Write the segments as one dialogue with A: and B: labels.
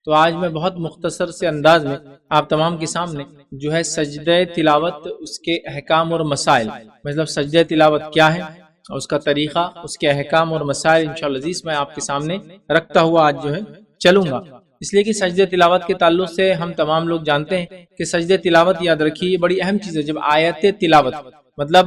A: تو آج میں بہت مختصر سے انداز میں آپ تمام کے سامنے جو ہے سجدہ تلاوت، اس کے احکام اور مسائل، مطلب سجدہ تلاوت کیا ہے، اس کا طریقہ، اس کے احکام اور مسائل انشاءاللہ عزیز میں آپ کے سامنے رکھتا ہوا آج جو ہے چلوں گا۔ اس لیے کہ سجدہ تلاوت کے تعلق سے ہم تمام لوگ جانتے ہیں کہ سجدہ تلاوت، یاد رکھیے، یہ بڑی اہم چیز ہے۔ جب آیت تلاوت مطلب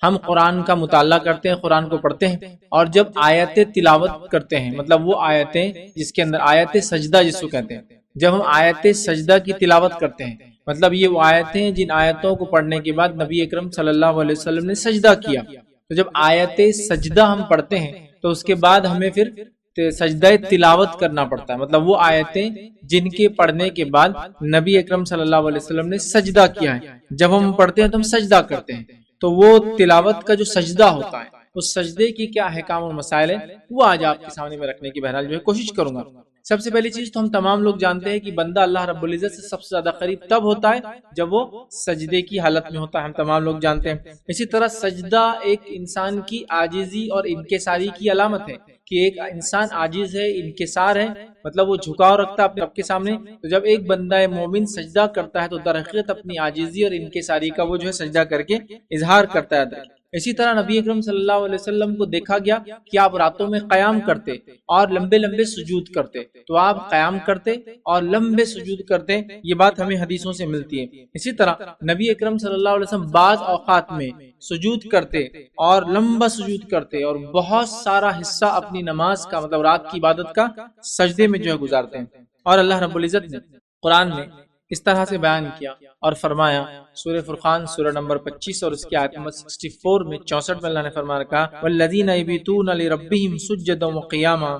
A: ہم قرآن کا مطالعہ کرتے ہیں، قرآن کو پڑھتے ہیں، اور جب آیت تلاوت کرتے ہیں مطلب وہ آیتیں جس کے اندر آیت سجدہ جس کو کہتے ہیں، جب ہم آیت سجدہ کی تلاوت کرتے ہیں مطلب یہ وہ آیتیں جن آیتوں کو پڑھنے کے بعد نبی اکرم صلی اللہ علیہ وسلم نے سجدہ کیا، تو جب آیت سجدہ ہم پڑھتے ہیں تو اس کے بعد ہمیں پھر سجدہ تلاوت کرنا پڑتا ہے، مطلب وہ آیتیں جن کے پڑھنے کے بعد نبی اکرم صلی اللہ علیہ وسلم نے سجدہ کیا ہے، جب ہم پڑھتے ہیں تو ہم سجدہ کرتے ہیں، تو وہ تلاوت کا جو سجدہ ہوتا ہے اس سجدے کی کیا احکام اور مسائل ہیں وہ آج آپ کے سامنے میں رکھنے کی بہرحال جو ہے کوشش کروں گا۔ سب سے پہلی چیز تو ہم تمام لوگ جانتے ہیں کہ بندہ اللہ رب العزت سے سب سے زیادہ قریب تب ہوتا ہے جب وہ سجدے کی حالت میں ہوتا ہے، ہم تمام لوگ جانتے ہیں۔ اسی طرح سجدہ ایک انسان کی عاجزی اور انکساری کی علامت ہے کہ ایک انسان عاجز ہے، انکسار ہے، مطلب وہ جھکاؤ رکھتا ہے اپنے رب کے سامنے۔ تو جب ایک بندہ مومن سجدہ کرتا ہے تو در حقیقت اپنی عاجزی اور انکساری کا وہ جو ہے سجدہ کر کے اظہار کرتا ہے۔ اسی طرح نبی اکرم صلی اللہ علیہ وسلم کو دیکھا گیا کہ آپ راتوں میں قیام کرتے اور لمبے لمبے سجود کرتے، تو آپ قیام کرتے اور لمبے سجود کرتے، یہ بات ہمیں حدیثوں سے ملتی ہے۔ اسی طرح نبی اکرم صلی اللہ علیہ وسلم بعض اوقات میں سجود کرتے اور لمبا سجود کرتے اور بہت سارا حصہ اپنی نماز کا مطلب رات کی عبادت کا سجدے میں جو ہے گزارتے ہیں۔ اور اللہ رب العزت نے قرآن میں اس طرح سے بیان کیا اور فرمایا، سورہ فرقان سورہ نمبر 25 اور اس کی آیت نمبر 64 میں 64 میں اللہ نے فرمایا کہا والذین یبیتون لربہم سجدا وقیاما،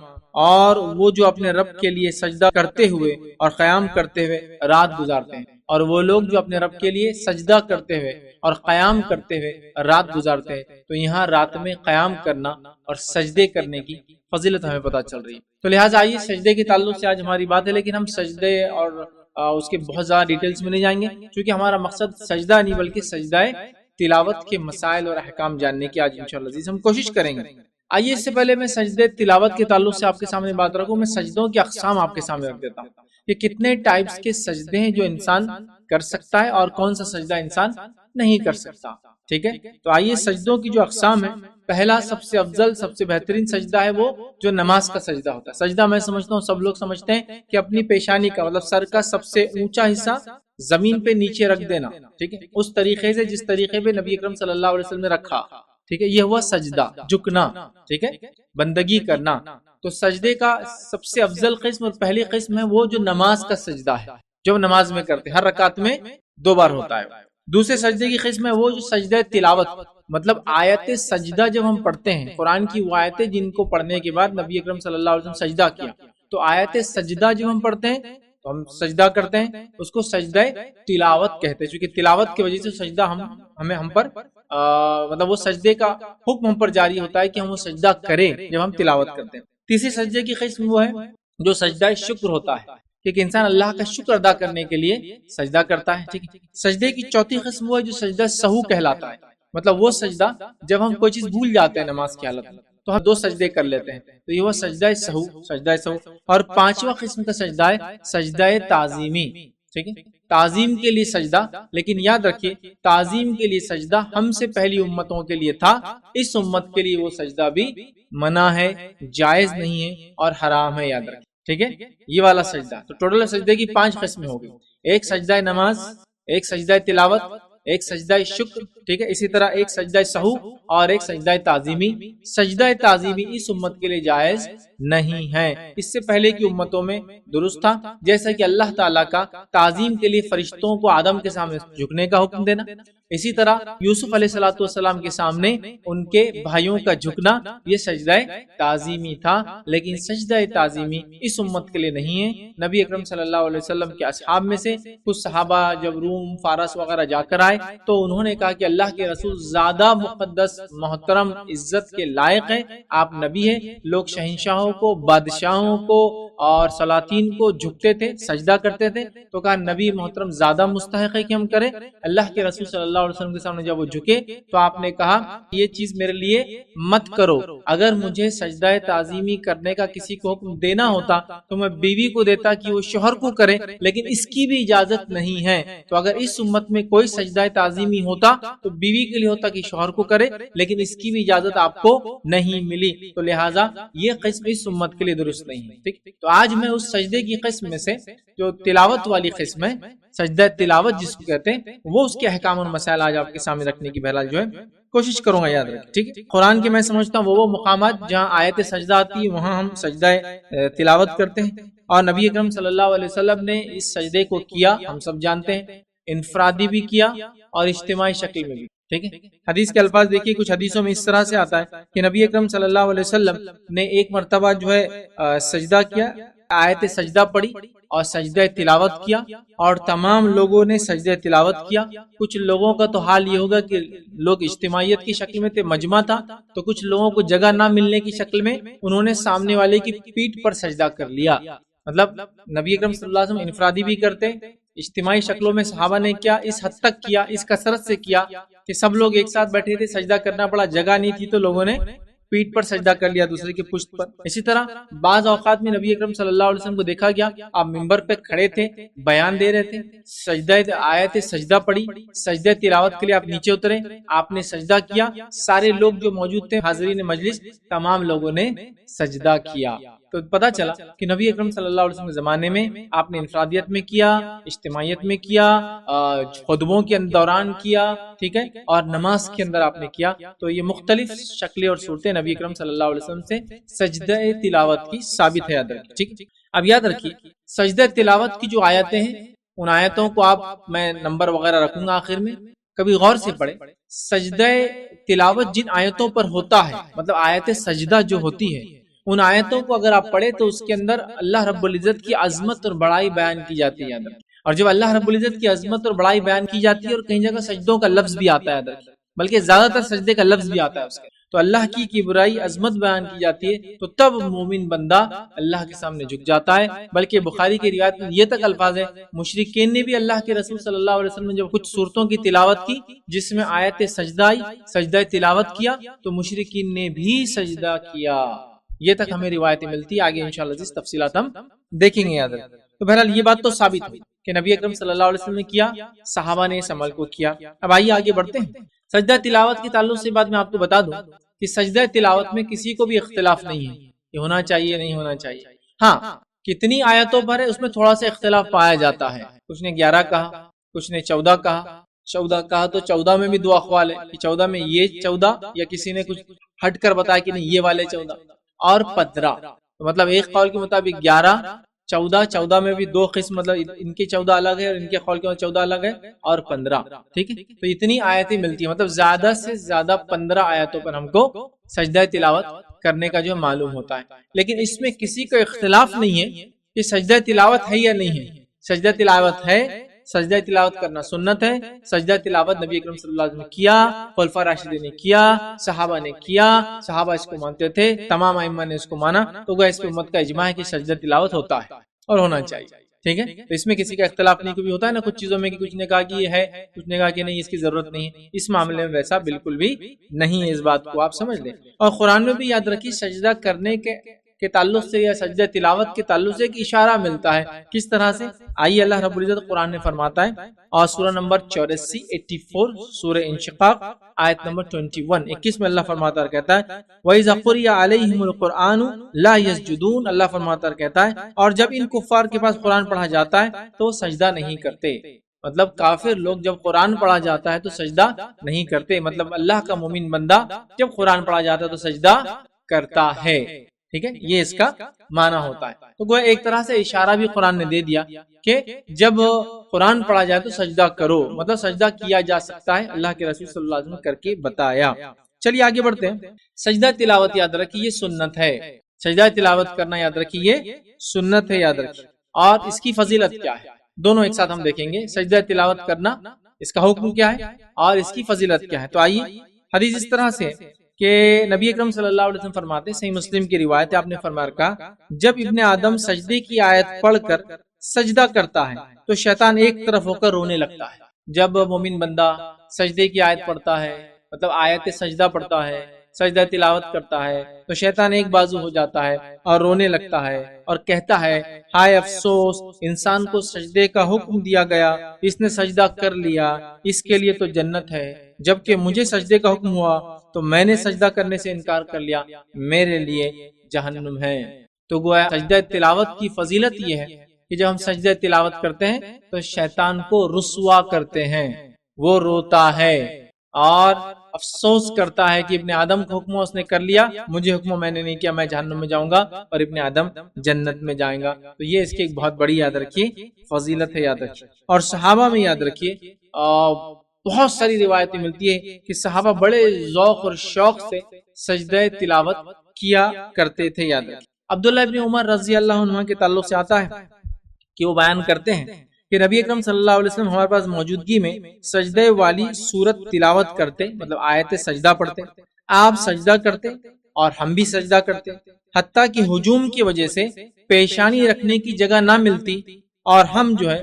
A: اور وہ جو اپنے رب کے لیے سجدہ کرتے ہوئے اور قیام کرتے ہوئے رات گزارتے ہیں، اور وہ لوگ جو اپنے رب کے لیے سجدہ کرتے ہوئے اور قیام کرتے ہوئے رات گزارتے ہیں، تو یہاں رات میں قیام کرنا اور سجدے کرنے کی فضیلت ہمیں پتہ چل رہی ہے۔ تو لہٰذا آئیے سجدے کے تعلق سے آج ہماری بات ہے، لیکن ہم سجدے اور اس کے بہت زیادہ ڈیٹیلز میں نہیں جائیں گے کیونکہ ہمارا مقصد سجدہ نہیں بلکہ سجدہ تلاوت کے مسائل اور احکام جاننے کی آج انشاءاللہ عزیز ہم کوشش کریں گے۔ آئیے اس سے پہلے میں سجدہ تلاوت کے تعلق سے آپ کے سامنے بات رکھوں، میں سجدوں کی اقسام آپ کے سامنے رکھ دیتا ہوں کہ کتنے ٹائپس کے سجدے ہیں جو انسان کر سکتا ہے اور کون سا سجدہ انسان نہیں کر سکتا، ٹھیک ہے؟ تو آئیے سجدوں کی جو اقسام ہیں، پہلا سب سے افضل سب سے بہترین سجدہ ہے وہ جو نماز کا سجدہ ہوتا ہے۔ سجدہ میں سمجھتا ہوں سب لوگ سمجھتے ہیں کہ اپنی پیشانی کا مطلب سر کا سب سے اونچا حصہ زمین پہ نیچے رکھ دینا، ٹھیک ہے، اس طریقے سے جس طریقے پہ نبی اکرم صلی اللہ علیہ وسلم نے رکھا، ٹھیک ہے، یہ ہوا سجدہ، جھکنا، ٹھیک ہے، بندگی کرنا۔ تو سجدے کا سب سے افضل قسم اور پہلی قسم ہے وہ جو نماز کا سجدہ ہے، جو نماز میں کرتے ہر رکعت میں 2 بار ہوتا ہے۔ دوسرے سجدے کی قسم ہے وہ جو سجدہ تلاوت، مطلب آیت سجدہ جب ہم پڑھتے ہیں، قرآن کی وہ آیتیں جن کو پڑھنے کے بعد نبی اکرم صلی اللہ علیہ وسلم سجدہ کیا، تو آیت سجدہ جب ہم پڑھتے ہیں تو ہم سجدہ کرتے ہیں، اس کو سجدہ تلاوت کہتے ہیں، چونکہ تلاوت کی وجہ سے سجدہ ہم پر مطلب وہ سجدے کا حکم ہم پر جاری ہوتا ہے کہ ہم وہ سجدہ کریں جب ہم تلاوت کرتے ہیں۔ تیسری سجدے کی قسم وہ ہے جو سجدہ شکر ہوتا ہے، کہ انسان اللہ کا شکر ادا کرنے کے لیے سجدہ کرتا ہے، ٹھیک ہے۔ سجدے کی چوتھی قسم وہ ہے جو سجدہ سہو کہلاتا ہے، مطلب وہ سجدہ جب ہم کوئی چیز بھول جاتے ہیں نماز کی حالت میں تو ہم 2 سجدے کر لیتے ہیں، تو یہ وہ سجدہ سہو، سجدہ سہو۔ اور پانچواں قسم کا سجدہ ہے سجدہ تعظیمی، ٹھیک ہے، تعظیم کے لیے سجدہ، لیکن یاد رکھیے تعظیم کے لیے سجدہ ہم سے پہلی امتوں کے لیے تھا، اس امت کے لیے وہ سجدہ بھی منع ہے، جائز نہیں ہے اور حرام ہے، یاد رکھیے، ٹھیک ہے، یہ والا سجدہ۔ تو ٹوٹل سجدے کی 5 قسمیں ہو گئی، ایک سجدہ نماز، ایک سجدہ تلاوت، ایک سجدہ شکر، ٹھیک ہے، اسی طرح ایک سجدہ سہو اور ایک سجدہ تعظیمی۔ سجدہ تعظیمی اس امت کے لیے جائز نہیں ہے، اس سے پہلے کی امتوں میں درست تھا، جیسا کہ اللہ تعالیٰ کا تعظیم کے لیے فرشتوں کو آدم کے سامنے جھکنے کا حکم دینا، اسی طرح یوسف علیہ السلام کے سامنے ان کے بھائیوں کا جھکنا، یہ سجدہ تعظیمی تھا، لیکن سجدہ تعظیمی اس امت کے لیے نہیں ہے۔ نبی اکرم صلی اللہ علیہ وسلم کے اصحاب میں سے کچھ صحابہ جب روم فارس وغیرہ جا کر آئے آئے تو انہوں نے کہا کہ اللہ کے رسول زیادہ مقدس محترم عزت کے لائق ہے، آپ نبی ہیں، لوگ شہنشاہوں کو بادشاہوں کو اور سلاطین کو جھکتے تھے سجدہ کرتے تھے، تو کہا نبی محترم زیادہ مستحق ہے کہ ہم کریں۔ اللہ کے رسول صلی اللہ علیہ وسلم کے سامنے جب وہ جھکے تو آپ نے کہا یہ چیز میرے لیے مت کرو، اگر مجھے سجدہ تعظیمی کرنے کا کسی کو حکم دینا ہوتا تو میں بیوی کو دیتا کہ وہ شوہر کو کرے، لیکن اس کی بھی اجازت نہیں ہے، تو اگر اس امت میں کوئی سجدہ تعظیمی ہوتا تو بیوی کے لیے ہوتا کہ شوہر کو کرے، لیکن اس کی بھی اجازت آپ کو نہیں ملی، تو لہٰذا یہ قسم اس امت کے لیے درست نہیں ہے۔ ٹھیک، تو آج میں اس سجدے کی قسم میں سے جو تلاوت والی قسم ہے، سجدہ تلاوت جس کو کہتے ہیں، وہ اس کے احکام اور مسائل آج آپ کے سامنے رکھنے کی بہرحال جو ہے کوشش کروں گا، یاد رکھیں۔ ٹھیک ہے، قرآن کے میں سمجھتا ہوں وہ مقامات جہاں آیت سجدہ آتی ہے وہاں ہم سجدہ تلاوت کرتے ہیں، اور نبی اکرم صلی اللہ علیہ وسلم نے اس سجدے کو کیا، ہم سب جانتے ہیں، انفرادی بھی کیا اور اجتماعی شکل میں بھی۔ ٹھیک ہے، حدیث کے الفاظ دیکھیے، کچھ حدیثوں میں اس طرح سے آتا ہے کہ نبی اکرم صلی اللہ علیہ وسلم نے ایک مرتبہ جو ہے سجدہ کیا، آیت سجدہ پڑھی اور سجدہ تلاوت کیا، اور تمام لوگوں نے سجدہ تلاوت کیا۔ کچھ لوگوں کا تو حال یہ ہوگا کہ لوگ اجتماعیت کی شکل میں تھے، مجمع تھا، تو کچھ لوگوں کو جگہ نہ ملنے کی شکل میں انہوں نے سامنے والے کی پیٹھ پر سجدہ کر لیا۔ مطلب نبی اکرم صلی اللہ علیہ وسلم انفرادی بھی کرتے، اجتماعی شکلوں میں صحابہ نے کیا، اس حد تک کیا، اس کثرت سے کیا کہ سب لوگ ایک ساتھ بیٹھے تھے، سجدہ کرنا پڑا، جگہ نہیں تھی تو لوگوں نے پیٹھ پر سجدہ کر لیا دوسرے کے پشت پر۔ اسی طرح بعض اوقات میں نبی اکرم صلی اللہ علیہ وسلم کو دیکھا گیا آپ منبر پہ کھڑے تھے، بیان دے رہے تھے، سجدہ آیت سجدہ پڑھی، سجدہ تلاوت کے لیے آپ نیچے اترے، آپ نے سجدہ کیا، سارے لوگ جو موجود تھے حاضرین مجلس تمام لوگوں نے سجدہ کیا۔ تو پتا چلا کہ نبی اکرم صلی اللہ علیہ وسلم کے زمانے میں آپ نے انفرادیت میں کیا، اجتماعیت میں کیا، خطبوں کے دوران کیا، ٹھیک ہے، اور نماز کے اندر آپ نے کیا۔ تو یہ مختلف شکلیں اور صورتیں نبی اکرم صلی اللہ علیہ وسلم سے سجدہ تلاوت کی ثابت ہے، یاد رکھیے۔ ٹھیک، اب یاد رکھیے سجدہ تلاوت کی جو آیتیں ہیں ان آیتوں کو آپ میں نمبر وغیرہ رکھوں گا آخر میں، کبھی غور سے پڑھیں۔ سجدہ تلاوت جن آیتوں پر ہوتا ہے، مطلب آیت سجدہ جو ہوتی ہے، ان آیتوں کو اگر آپ پڑھیں تو اس کے اندر اللہ رب العزت کی عظمت اور بڑائی بیان کی جاتی ہے، یاد رکھیں۔ اور جب اللہ رب العزت کی عظمت اور بڑائی بیان کی جاتی ہے اور کہیں جگہ سجدوں کا لفظ بھی آتا ہے، یاد رکھیں، بلکہ زیادہ تر سجدے کا لفظ بھی آتا ہے اس کے، تو اللہ کی برائی عظمت بیان کی جاتی ہے، تو تب مومن بندہ اللہ کے سامنے جھک جاتا ہے۔ بلکہ بخاری کی روایت میں یہ تک الفاظ ہے، مشرکین نے بھی اللہ کے رسول صلی اللہ علیہ وسلم نے جب کچھ صورتوں کی تلاوت کی جس میں آیت سجدہ آئی، سجدہ تلاوت کیا، تو مشرکین نے بھی سجدہ کیا۔ یہ تک ہمیں روایتیں ملتی، آگے انشاءاللہ اس تفصیلات ہم دیکھیں گے، یاد رکھیں۔ تو بہرحال یہ بات تو ثابت ہوئی کہ نبی اکرم صلی اللہ علیہ وسلم نے کیا، صحابہ نے اس عمل کو کیا۔ اب آئیے آگے بڑھتے ہیں۔ سجدہ تلاوت کے تعلق سے بات میں آپ کو بتا دوں کہ سجدہ تلاوت میں کسی کو بھی اختلاف نہیں ہے کہ ہونا چاہیے نہیں ہونا چاہیے، ہاں کتنی آیتوں پر ہے اس میں تھوڑا سا اختلاف پایا جاتا ہے، کچھ نے 11 کہا، کچھ نے 14 کہا، 14 کہا تو 14 میں بھی دو اقوال ہے کہ 14 میں یہ 14 یا کسی نے کچھ ہٹ کر بتایا کہ نہیں یہ والے 14 اور 15، تو مطلب ایک قول کے مطابق 11 14 میں بھی دو قسم، مطلب ان کے 14 الگ ہے اور ان کے قول کے 14 الگ ہے، اور 15، ٹھیک ہے، تو اتنی آیتیں ملتی ہیں، مطلب زیادہ سے زیادہ 15 آیتوں پر ہم کو سجدہ تلاوت کرنے کا جو معلوم ہوتا ہے۔ لیکن اس میں کسی کو اختلاف نہیں ہے کہ سجدہ تلاوت ہے یا نہیں ہے، سجدہ تلاوت ہے، سجدہ تلاوت کرنا سنت ہے، سجدہ تلاوت نبی اکرم صلی اللہ علیہ وسلم نے کیا، خلفاء راشدین نے کیا، صحابہ نے کیا، صحابہ اس کو مانتے تھے، تمام ائمہ نے اس کو مانا، تو وہ اس پہ امت کا اجماع ہے کہ سجدہ تلاوت ہوتا ہے اور ہونا چاہیے، ٹھیک ہے۔ تو اس میں کسی کا اختلاف نہیں، کبھی ہوتا ہے نا کچھ چیزوں میں کہ کچھ نے کہا کہ یہ ہے، کچھ نے کہا کہ نہیں اس کی ضرورت نہیں ہے، اس معاملے میں ویسا بالکل بھی نہیں ہے، اس بات کو آپ سمجھ لیں۔ اور قرآن میں بھی یاد رکھیے سجدہ کرنے کے تعلق سے یا سجدہ تلاوت کے تعلق سے ایک اشارہ ملتا ہے، کس طرح سے؟ آئیے اللہ رب العزت قرآن میں فرماتا ہے، اور سورہ نمبر 84 سورہ انشقاق آیت نمبر 21 میں اللہ فرماتا ہے کہتا ہے وَإِذَا قُرِئَ عَلَيْهِمُ الْقُرْآنُ لَا يَسْجُدُونَ، اللہ فرماتا ہے کہتا ہے اور جب ان کفار کے پاس قرآن پڑھا جاتا ہے تو سجدہ نہیں کرتے، مطلب کافر لوگ جب قرآن پڑھا جاتا ہے تو سجدہ نہیں کرتے، مطلب اللہ کا مومن بندہ جب قرآن پڑھا جاتا ہے تو سجدہ کرتا ہے، ٹھیک ہے، یہ اس کا معنی ہوتا ہے۔ تو گویا ایک طرح سے اشارہ بھی قرآن نے دے دیا کہ جب قرآن پڑھا جائے تو سجدہ کرو، مطلب سجدہ کیا جا سکتا ہے، اللہ کے رسول صلی اللہ علیہ وسلم کر کے بتایا۔ چلیے آگے بڑھتے ہیں۔ سجدہ تلاوت یاد رکھیے یہ سنت ہے، سجدہ تلاوت کرنا یاد رکھیے یہ سنت ہے، یاد رکھیے۔ اور اس کی فضیلت کیا ہے دونوں ایک ساتھ ہم دیکھیں گے۔ سجدہ تلاوت کرنا اس کا حکم کیا ہے اور اس کی فضیلت کیا ہے۔ تو آئیے، حدیث اس طرح سے کہ نبی اکرم صلی اللہ علیہ وسلم فرماتے ہیں، صحیح مسلم کی روایت ہے، آپ نے فرمایا کہا جب ابن آدم سجدے کی آیت پڑھ کر سجدہ کرتا ہے تو شیطان ایک طرف ہو کر رونے لگتا ہے۔ جب مومن بندہ سجدے کی آیت پڑھتا ہے، مطلب آیت سجدہ پڑھتا ہے، سجدہ تلاوت کرتا ہے، تو شیطان ایک بازو ہو جاتا ہے اور رونے لگتا ہے اور کہتا ہے ہائے افسوس، انسان کو سجدے کا حکم دیا گیا، اس نے سجدہ کر لیا، اس کے لیے تو جنت ہے، جبکہ مجھے سجدے کا حکم ہوا تو میں نے سجدہ کرنے سے انکار کر لیا، میرے لیے جہنم ہے۔ تو گویا سجدہ تلاوت کی فضیلت یہ ہے کہ جب ہم سجدہ تلاوت کرتے ہیں تو شیطان کو رسوا کرتے ہیں، وہ روتا ہے اور افسوس کرتا ہے کہ ابن آدم کو حکم اس نے کر لیا، مجھے حکم میں نے نہیں کیا، میں جہنم میں جاؤں گا اور ابن آدم جنت میں جائیں گا۔ تو یہ اس کی ایک بہت بڑی یاد رکھیے فضیلت ہے، یاد رکھیے۔ اور صحابہ میں یاد رکھیے بہت ساری روایتیں ملتی ہے کہ صحابہ بڑے ذوق اور شوق سے سجدہ تلاوت کیا کرتے تھے، یاد رکھیے۔ عبداللہ ابن عمر رضی اللہ عنہ کے تعلق سے آتا ہے کہ وہ بیان کرتے ہیں کہ نبی اکرم صلی اللہ علیہ وسلم ہمارے پاس موجودگی میں سجدے والی سورت تلاوت کرتے، مطلب آیت سجدہ پڑھتے، آپ سجدہ کرتے اور ہم بھی سجدہ کرتے، حتیٰ کہ ہجوم کی وجہ سے پیشانی رکھنے کی جگہ نہ ملتی اور ہم جو ہے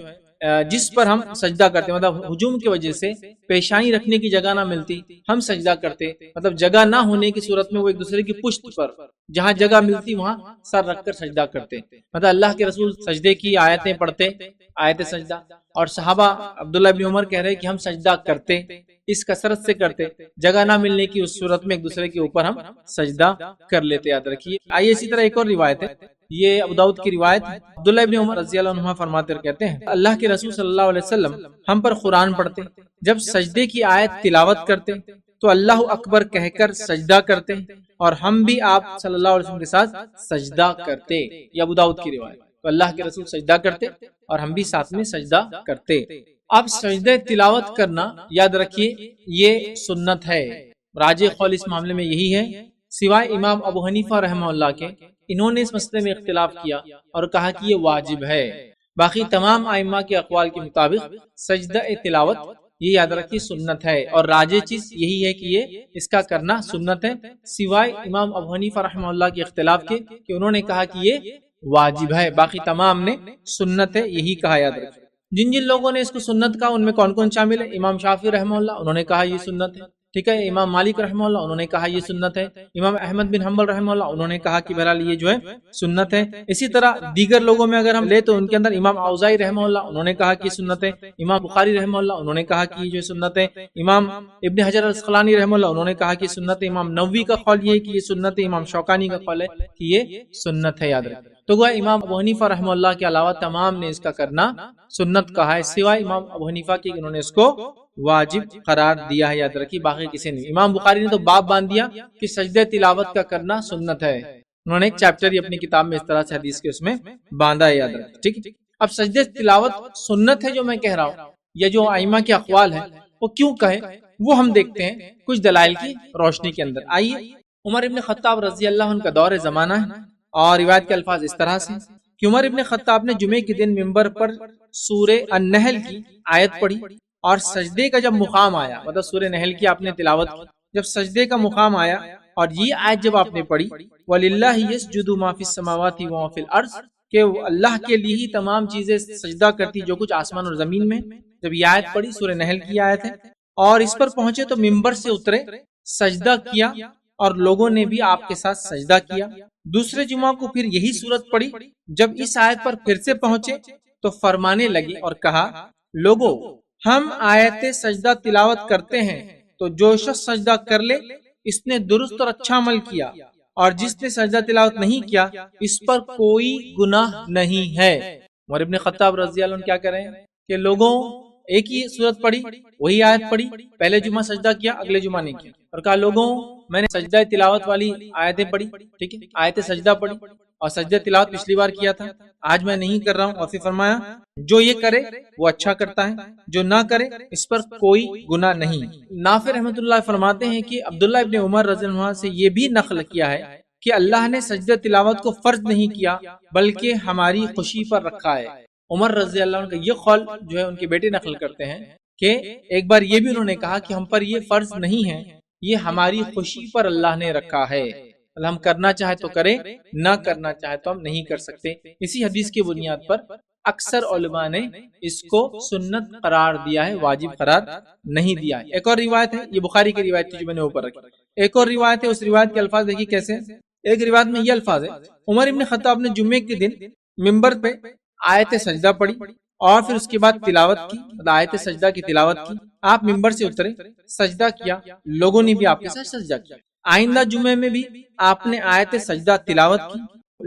A: جس پر ہم سجدہ کرتے، مطلب ہجوم کی وجہ سے پیشانی رکھنے کی جگہ نہ ملتی، ہم سجدہ کرتے، مطلب جگہ نہ ہونے کی صورت میں وہ ایک دوسرے کی پشت پر جہاں جگہ ملتی وہاں سر رکھ کر سجدہ کرتے، مطلب اللہ کے رسول سجدے کی آیتیں پڑھتے، آیت سجدہ، اور صحابہ عبداللہ ابن عمر کہہ رہے کہ ہم سجدہ کرتے، اس کثرت سے کرتے، جگہ نہ ملنے کی اس صورت میں ایک دوسرے کے اوپر ہم سجدہ کر لیتے، یاد رکھیے۔ آئیے اسی طرح ایک اور روایت ہے، یہ ابو داؤد کی روایت، عبداللہ ابن عمر رضی اللہ عنہ فرماتے اور کہتے ہیں اللہ کے رسول صلی اللہ علیہ وسلم ہم پر قرآن پڑھتے، جب سجدے کی آیت تلاوت کرتے تو اللہ اکبر کہہ کر سجدہ کرتے اور ہم بھی آپ صلی اللہ علیہ وسلم کے ساتھ سجدہ کرتے، یہ ابو داؤد کی روایت۔ تو اللہ کے رسول سجدہ کرتے اور ہم بھی ساتھ میں سجدہ کرتے۔ اب سجدہ تلاوت کرنا یاد رکھیے یہ سنت ہے، راجح قول اس معاملے میں یہی ہے، سوائے امام ابو حنیفہ رحمہ اللہ کے، انہوں نے اس مسئلے میں اختلاف کیا اور کہا کہ یہ واجب ہے۔ باقی تمام ائمہ کے اقوال کے مطابق سجدہ تلاوت یہ یاد رکھیے سنت ہے، اور راجح چیز یہی ہے کہ یہ اس کا کرنا سنت ہے، سوائے امام ابو حنیفہ رحمہ اللہ کے اختلاف کے کہ انہوں نے کہا کہ یہ واجب ہے، باقی تمام نے سنت ہے یہی کہا، یاد رکھیے۔ جن جن لوگوں نے اس کو سنت کہا ان میں کون کون شامل ہے؟ امام شافعی رحمہ اللہ، انہوں نے کہا یہ سنت ہے، ٹھیک ہے۔ امام مالک رحمہ اللہ، انہوں نے کہا یہ سنت ہے۔ امام احمد بن حنبل رحمہ اللہ، انہوں نے کہا کہ بہرحال یہ جو ہے سنت ہے۔ اسی طرح دیگر لوگوں میں اگر ہم لے تو ان کے اندر امام اوزاعی رحمہ اللہ، انہوں نے کہا کہ سنت ہے۔ امام بخاری رحمہ اللہ، انہوں نے کہا کہ یہ جو سنت ہے۔ امام ابن حجر العسقلانی رحمہ اللہ، انہوں نے کہا کہ سنت ہے۔ امام نووی کا قول یہ ہے کہ یہ سنت ہے۔ امام شوکانی کا قول ہے کہ یہ سنت ہے، یاد رکھیں۔ تو گویا امام ابو حنیفہ رحمہ اللہ کے علاوہ تمام نے اس کا کرنا سنت کہا ہے، سوائے امام ابو حنیفہ کے انہوں نے اس کو واجب قرار دیا ہے، یاد رکھیے، باقی کسی نے۔ امام بخاری نے تو باب باندھ دیا کہ سجدہ تلاوت کا کرنا سنت ہے، انہوں نے ایک چیپٹر ہی اپنی کتاب میں اس طرح سے حدیث کے اس میں باندھا ہے، یاد رکھیے، ٹھیک ہے۔ اب سجدہ تلاوت سنت ہے جو میں کہہ رہا ہوں، یا جو ائمہ کے اقوال ہیں وہ کیوں کہے وہ ہم دیکھتے ہیں کچھ دلائل کی روشنی کے اندر۔ آئیے، عمر ابن خطاب رضی اللہ عنہ کا دور زمانہ ہے، اور روایت کے الفاظ اس طرح سے کہ عمر ابن خطاب نے جمعے کے دن منبر پر سورہ النحل کی آیت پڑھی، اور سجدے کا جب مقام آیا، مطلب سورہ نحل کی آپ نے تلاوت کی، جب سجدے کا مقام آیا اور یہ آیت جب آپ نے پڑھی وَلِلَّهِ يَسْجُدُ مَا فِي السَّمَاوَاتِ وَمَا فِي الْأَرْضِ، کہ اللہ کے لیے ہی تمام چیزیں سجدہ کرتی جو کچھ آسمان اور زمین میں، جب یہ آیت پڑھی، سورہ نحل کی آیت ہے، اور اس پر پہنچے تو منبر سے اترے، سجدہ کیا اور لوگوں نے بھی آپ کے ساتھ سجدہ کیا۔ دوسرے جمعہ کو پھر یہی صورت پڑھی، جب اس آیت پر پھر سے پہنچے تو فرمانے لگے اور کہا لوگو ہم آیت سجدہ تلاوت کرتے ہیں تو جو شخص سجدہ کر لے اس نے درست اور اچھا عمل کیا، اور جس نے سجدہ تلاوت نہیں کیا اس پر کوئی گناہ نہیں ہے۔ عمر ابن خطاب رضی اللہ عنہ کیا کر رہے ہیں کہ لوگوں ایک ہی صورت پڑھی، وہی آیت پڑھی، پہلے جمعہ سجدہ کیا، اگلے جمعہ نہیں کیا، اور کہا لوگوں میں نے سجدہ تلاوت والی آیتیں پڑھی، ٹھیک ہے، آیت سجدہ پڑھی اور سجدہ تلاوت پچھلی بار کیا تھا، آج میں نہیں کر رہا ہوں، اور پھر فرمایا جو یہ کرے وہ اچھا کرتا ہے، جو نہ کرے اس پر کوئی گناہ نہیں۔ نافع رحمۃ اللہ فرماتے ہیں کہ عبداللہ ابن عمر رضی اللہ عنہ سے یہ بھی نقل کیا ہے کہ اللہ نے سجدہ تلاوت کو فرض نہیں کیا بلکہ ہماری خوشی پر رکھا ہے۔ عمر رضی اللہ عنہ کا یہ قول جو ہے ان کے بیٹے نقل کرتے ہیں کہ ایک بار یہ بھی انہوں نے کہا کہ ہم پر یہ فرض نہیں ہے، یہ ہماری خوشی پر اللہ نے رکھا ہے، ہم کرنا چاہے تو کریں، نہ کرنا چاہے تو ہم نہیں کر سکتے۔ اسی حدیث کی بنیاد پر اکثر علماء نے اس کو سنت قرار دیا ہے، واجب قرار نہیں دیا ہے۔ ایک اور روایت ہے، یہ بخاری کی روایت تھی جو میں نے اوپر رکھی، ایک اور روایت ہے، اس روایت کے الفاظ دیکھیے کیسے۔ ایک روایت میں یہ الفاظ ہے، عمر ابن خطاب نے جمعے کے دن منبر پہ آیت سجدہ پڑھی اور پھر اس کے بعد تلاوت کی، آیت سجدہ کی تلاوت کی، آپ منبر سے اترے، سجدہ کیا، لوگوں نے بھی آپ کے ساتھ سجدہ کیا۔ آئندہ جمعے میں بھی آپ نے آیت سجدہ تلاوت کی،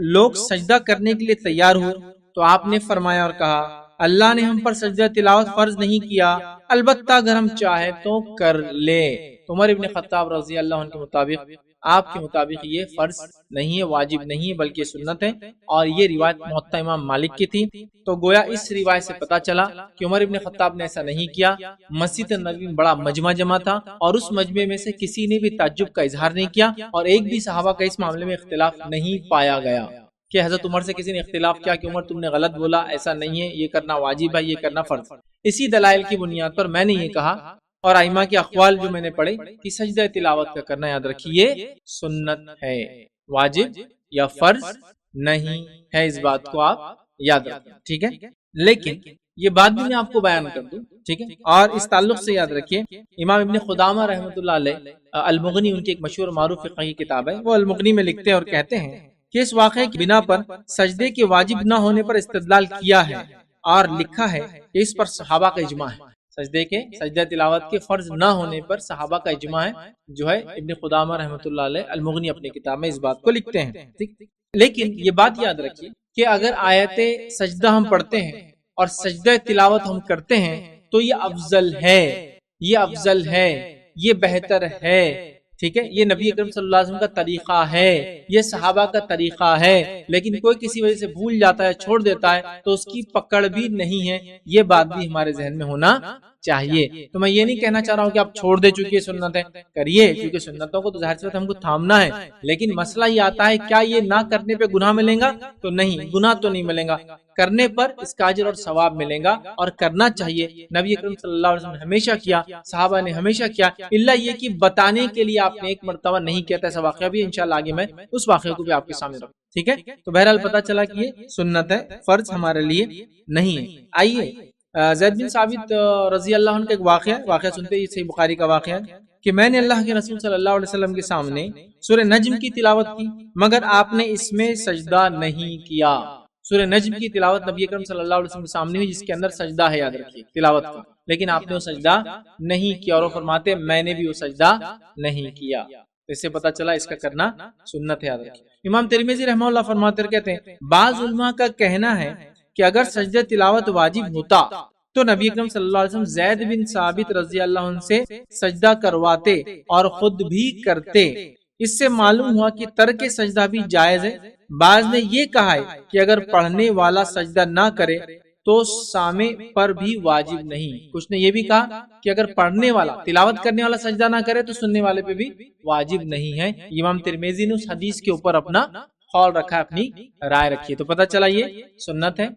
A: لوگ سجدہ کرنے کے لیے تیار ہوئے تو آپ نے فرمایا اور کہا اللہ نے ہم پر سجدہ تلاوت فرض نہیں کیا، البتہ اگر ہم چاہے تو کر لے۔ تو عمر ابن خطاب رضی اللہ عنہ کے مطابق، آپ کے مطابق یہ فرض نہیں ہے، واجب نہیں ہے، بلکہ سنت ہے، اور یہ روایت موطا امام مالک کی تھی۔ تو گویا اس روایت سے پتا چلا کہ عمر ابن خطاب نے ایسا نہیں کیا۔ مسجد نبوی میں بڑا مجمع جمع تھا اور اس مجمع میں سے کسی نے بھی تعجب کا اظہار نہیں کیا، اور ایک بھی صحابہ کا اس معاملے میں اختلاف نہیں پایا گیا کہ حضرت عمر سے کسی نے اختلاف کیا کہ عمر تم نے غلط بولا، ایسا نہیں ہے، یہ کرنا واجب ہے، یہ کرنا فرض۔ اسی دلائل کی بنیاد پر میں نے یہ کہا، اور ائمہ کے اقوال جو میں نے پڑھے، کہ سجدہ تلاوت کا کرنا یاد رکھیے سنت ہے، واجب یا فرض نہیں ہے، اس بات کو آپ یاد رکھیں، ٹھیک ہے۔ لیکن یہ بات بھی میں آپ کو بیان کر دوں، ٹھیک ہے، اور اس تعلق سے یاد رکھیے امام ابن قدامہ رحمۃ اللہ علیہ المغنی، ان کی ایک مشہور معروف فقہی کتاب ہے، وہ المغنی میں لکھتے ہیں اور کہتے ہیں کہ اس واقعے کی بنا پر سجدے کے واجب نہ ہونے پر استدلال کیا ہے اور لکھا ہے کہ اس پر صحابہ کا اجماع ہے، سجدہ تلاوت کے فرض نہ ہونے پر صحابہ کا اجماع ہے، جو ہے ابن قدامہ رحمۃ اللہ علیہ المغنی اپنی کتاب میں اس بات کو لکھتے ہیں، ٹھیک۔ لیکن یہ بات یاد رکھیے کہ اگر آیت سجدہ ہم پڑھتے ہیں اور سجدہ تلاوت ہم کرتے ہیں تو یہ افضل ہے، یہ افضل ہے، یہ بہتر ہے، ٹھیک ہے، یہ نبی اکرم صلی اللہ علیہ وسلم کا طریقہ ہے، یہ صحابہ کا طریقہ ہے، لیکن کوئی کسی وجہ سے بھول جاتا ہے، چھوڑ دیتا ہے، تو اس کی پکڑ بھی نہیں ہے، یہ بات بھی ہمارے ذہن میں ہونا چاہیے۔ تو میں یہ نہیں کہنا چاہ رہا ہوں کہ آپ چھوڑ دے چکے سنت ہے، کریے، کیونکہ سنتوں کو تو ظاہر سی بات ہم کو تھامنا ہے، لیکن مسئلہ یہ آتا ہے کیا یہ نہ کرنے پہ گناہ ملیں گا؟ تو نہیں، گناہ تو نہیں ملیں گا، کرنے پر اس کا اجر اور ثواب ملے گا، اور کرنا چاہیے۔ نبی اکرم صلی اللہ علیہ وسلم نے ہمیشہ کیا، صحابہ نے ہمیشہ کیا، الا یہ کہ بتانے کے لیے آپ نے ایک مرتبہ نہیں کیا تھا، ایسا واقعہ بھی انشاءاللہ آگے میں اس واقعے کو بھی آپ کے سامنے رکھوں، ٹھیک ہے۔ تو بہرحال پتہ چلا کہ یہ سنت ہے، فرض ہمارے لیے نہیں ہے۔ آئیے زید بن ثابت رضی اللہ عنہ کا ایک واقعہ سنتے ہی، صحیح بخاری کا واقعہ ہے کہ میں نے اللہ کے رسول صلی اللہ علیہ وسلم کے سامنے سورہ نجم کی تلاوت کی، مگر آپ نے اس میں سجدہ نہیں کیا۔ سورہ نجم کی تلاوت نبی اکرم صلی اللہ علیہ وسلم کے سامنے ہوئی، جس کے اندر سجدہ ہے، یاد رکھیے، تلاوت کا، لیکن آپ نے وہ سجدہ نہیں کیا، اور وہ فرماتے میں نے بھی وہ سجدہ نہیں کیا۔ اس سے پتہ چلا اس کا کرنا سنت ہے، یاد رکھیے۔ امام ترمذی رحمہ اللہ فرماتے کہتے ہیں بعض علماء کا کہنا ہے کہ اگر سجدہ تلاوت واجب ہوتا تو نبی اکرم صلی اللہ علیہ وسلم زید بن ثابت رضی اللہ عنہ سے سجدہ کرواتے اور خود بھی کرتے۔ اس سے معلوم ہوا کہ ترک سجدہ بھی جائز ہے۔ بعض نے یہ کہا ہے کہ اگر پڑھنے والا سجدہ نہ کرے تو سامع پر بھی واجب نہیں۔ کچھ نے یہ بھی کہا کہ اگر پڑھنے والا، تلاوت کرنے والا سجدہ نہ کرے تو سننے والے پہ بھی واجب نہیں ہے۔ امام ترمذی نے اس حدیث کے اوپر اپنا قول رکھا ہے، اپنی رائے رکھی ہے۔ تو پتہ چلا یہ سنت ہے،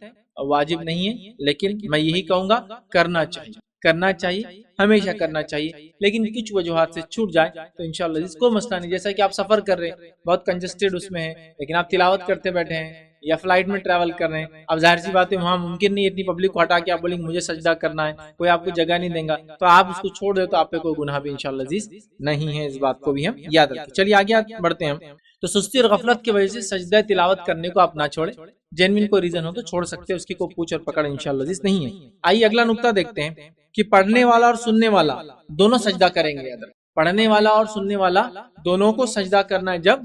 A: واجب نہیں ہے، لیکن میں یہی کہوں گا کرنا چاہیے، ہمیشہ کرنا چاہیے، لیکن کچھ وجوہات سے چھوٹ جائے تو انشاءاللہ اس کو مسئلہ نہیں۔ جیسا کہ آپ سفر کر رہے ہیں، بہت کنجسٹڈ اس میں ہے، لیکن آپ تلاوت کرتے بیٹھے ہیں، یا فلائٹ میں ٹریول کر رہے ہیں، اب ظاہر سی بات ہے وہاں ممکن نہیں اتنی پبلک کو ہٹا کے آپ بولیں گے مجھے سجدہ کرنا ہے، کوئی آپ کو جگہ نہیں دیں گا، تو آپ اس کو چھوڑ دے تو آپ پہ کوئی گناہ بھی انشاءاللہ عزیز نہیں ہے، اس بات کو بھی ہم یاد رکھیں۔ چلیے آگے بڑھتے ہیں ہم۔ تو سستی اور غفلت کی وجہ سے سجدہ تلاوت کرنے کو آپ نہ چھوڑیں، جینوین کوئی ریزن ہو تو چھوڑ سکتے ہیں، اس کی کوئی پوچھ اور پکڑ انشاءاللہ عزیز نہیں ہے۔ آئیے اگلا نقطہ دیکھتے ہیں کہ پڑھنے والا اور سننے والا دونوں سجدہ کریں گے۔ پڑھنے والا اور سننے والا دونوں کو سجدہ کرنا ہے جب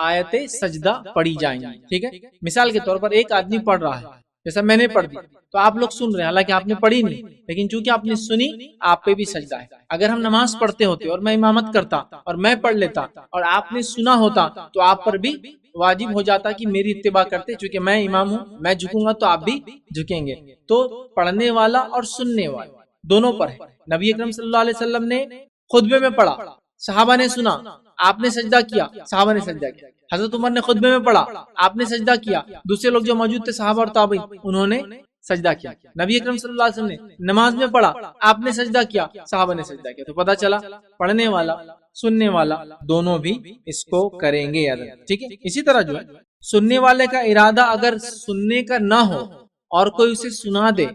A: آیت سجدہ پڑھی جائیں گی، ٹھیک ہے۔ مثال کے طور پر ایک آدمی پڑھ رہا ہے، جیسا میں نے پڑھ دی تو آپ لوگ سن رہے ہیں، حالانکہ آپ نے پڑھی نہیں، لیکن چونکہ آپ نے سنی آپ پہ بھی سجدہ ہے۔ اگر ہم نماز پڑھتے ہوتے اور میں امامت کرتا اور میں پڑھ لیتا اور آپ نے سنا ہوتا تو آپ پر بھی واجب ہو جاتا کہ میری اتباع کرتے، چونکہ میں امام ہوں، میں جھکوں گا تو آپ بھی جھکیں گے۔ تو پڑھنے والا اور سننے والا دونوں پر ہے۔ نبی اکرم صلی اللہ علیہ وسلم نے خطبے میں پڑھا، صحابہ نے سنا، آپ نے سجدہ کیا، صحابہ نے سجدہ کیا۔ حضرت عمر نے خطبے میں پڑھا، آپ نے سجدہ کیا، دوسرے لوگ جو موجود تھے صحابہ اور تابعین انہوں نے سجدہ کیا. نبی اکرم صلی اللہ علیہ وسلم نے نماز میں پڑھا, آپ نے سجدہ کیا, صحابہ نے سجدہ کیا, تو پتہ چلا پڑھنے والا سننے والا دونوں بھی اس کو کریں گے. یاد رکھیں, ٹھیک ہے. اسی طرح جو ہے سننے والے کا ارادہ اگر سننے کا نہ ہو اور کوئی اسے سنا دے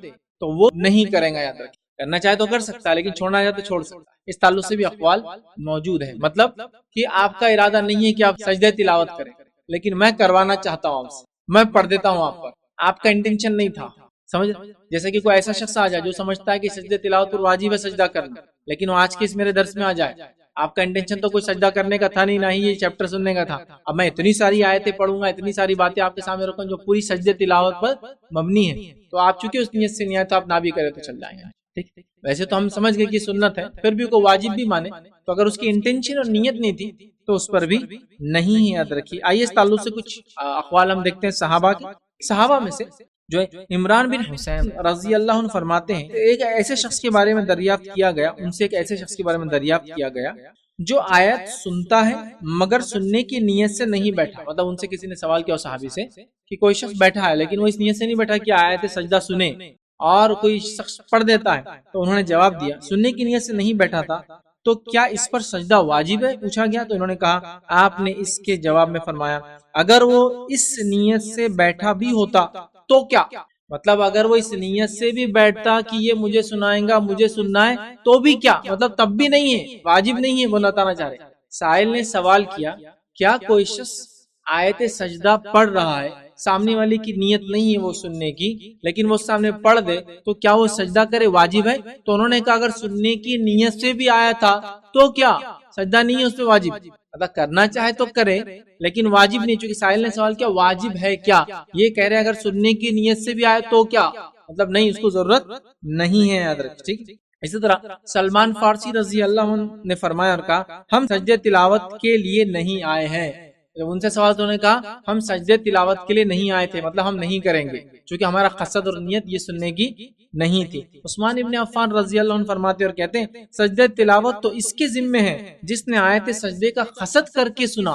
A: تو وہ نہیں کرے گا. یاد رکھیں, کرنا چاہے تو کر سکتا ہے, لیکن چھوڑنا چاہے تو چھوڑ سکتا ہے. اس تعلق سے بھی اقوال موجود ہیں. مطلب کہ آپ کا ارادہ نہیں ہے کہ آپ سجدہ تلاوت کریں, لیکن میں کروانا چاہتا ہوں آپ سے, میں پڑھ دیتا ہوں آپ پر, آپ کا انٹینشن نہیں تھا. سمجھ, جیسے کہ کوئی ایسا شخص آ جائے جو سمجھتا ہے کہ سجدہ تلاوت پر واجب ہے سجدہ کرنا, لیکن وہ آج کے اس میرے درس میں آ جائے, آپ کا انٹینشن تو کوئی سجدہ کرنے کا تھا نہیں, نہ ہی یہ چیپٹر سننے کا تھا. اب میں اتنی ساری آیتیں پڑھوں گا, اتنی ساری باتیں آپ کے سامنے رکھوں جو پوری سجدہ تلاوت پر مبنی ہے, تو آپ چونکہ اس نیت سے نہیں آئے تو آپ نہ بھی کرے تو چل جائیں گے. ٹھیک, ویسے تو ہم سمجھ گئے کہ سنت ہے, پھر بھی کوئی واجب بھی مانے تو اگر اس کی انٹینشن اور نیت نہیں تھی تو اس پر بھی نہیں ہے. یاد رکھیے. آئیے اس تعلق سے کچھ اقوال ہم دیکھتے ہیں صحابہ کے. صحابہ میں سے جو ہے عمران بن حسین رضی اللہ عنہ فرماتے ہیں, ایک ایسے شخص کے بارے میں دریافت کیا گیا, ان سے ایک ایسے شخص کے بارے میں دریافت کیا گیا جو آیت سنتا ہے مگر سننے کی نیت سے نہیں بیٹھا. مطلب ان سے کسی نے سوال کیا صحابی سے کہ کوئی شخص بیٹھا ہے لیکن وہ اس نیت سے نہیں بیٹھا کہ آیت سجدہ سنے, اور کوئی شخص پڑھ دیتا ہے, تو انہوں نے جواب دیا سننے کی نیت سے نہیں بیٹھا تھا تو کیا اس پر سجدہ واجب ہے, پوچھا گیا. تو انہوں نے کہا, آپ نے اس کے جواب میں فرمایا اگر وہ اس نیت سے بیٹھا بھی ہوتا تو کیا. مطلب اگر وہ اس نیت سے بھی بیٹھتا کہ یہ مجھے سنائیں گا, مجھے سننا ہے, تو بھی کیا, مطلب تب بھی نہیں ہے, واجب نہیں ہے. وہ بتانا چاہ رہے, سائل نے سوال کیا کیا کوئی شخص آیت سجدہ پڑھ رہا ہے, سامنے والی کی نیت نہیں ہے وہ سننے کی, لیکن وہ سامنے پڑھ دے تو کیا وہ سجدہ کرے, واجب ہے. تو انہوں نے کہا اگر سننے کی نیت سے بھی آیا تھا تو کیا, سجدہ نہیں ہے اس پہ واجب, مطلب کرنا چاہے تو کرے لیکن واجب نہیں. چونکہ سائل نے سوال کیا واجب ہے کیا, یہ کہہ رہے ہیں اگر سننے کی نیت سے بھی آئے تو کیا, مطلب نہیں, اس کو ضرورت نہیں ہے. یاد رکھیں, ٹھیک. اسی طرح سلمان فارسی رضی اللہ عنہ نے فرمایا اور کہا ہم سجدہ تلاوت کے لیے نہیں آئے ہیں. جب ان سے سوال تو انہوں نے کہا ہم سجدہ تلاوت کے لیے نہیں آئے تھے, مطلب ہم نہیں کریں گے, چونکہ ہمارا قصد اور نیت یہ سننے کی نہیں تھی. عثمان ابن عفان رضی اللہ عنہ فرماتے اور کہتے ہیں سجدہ تلاوت تو اس کے ذمے ہے جس نے آیت سجدے کا قصد کر کے سنا,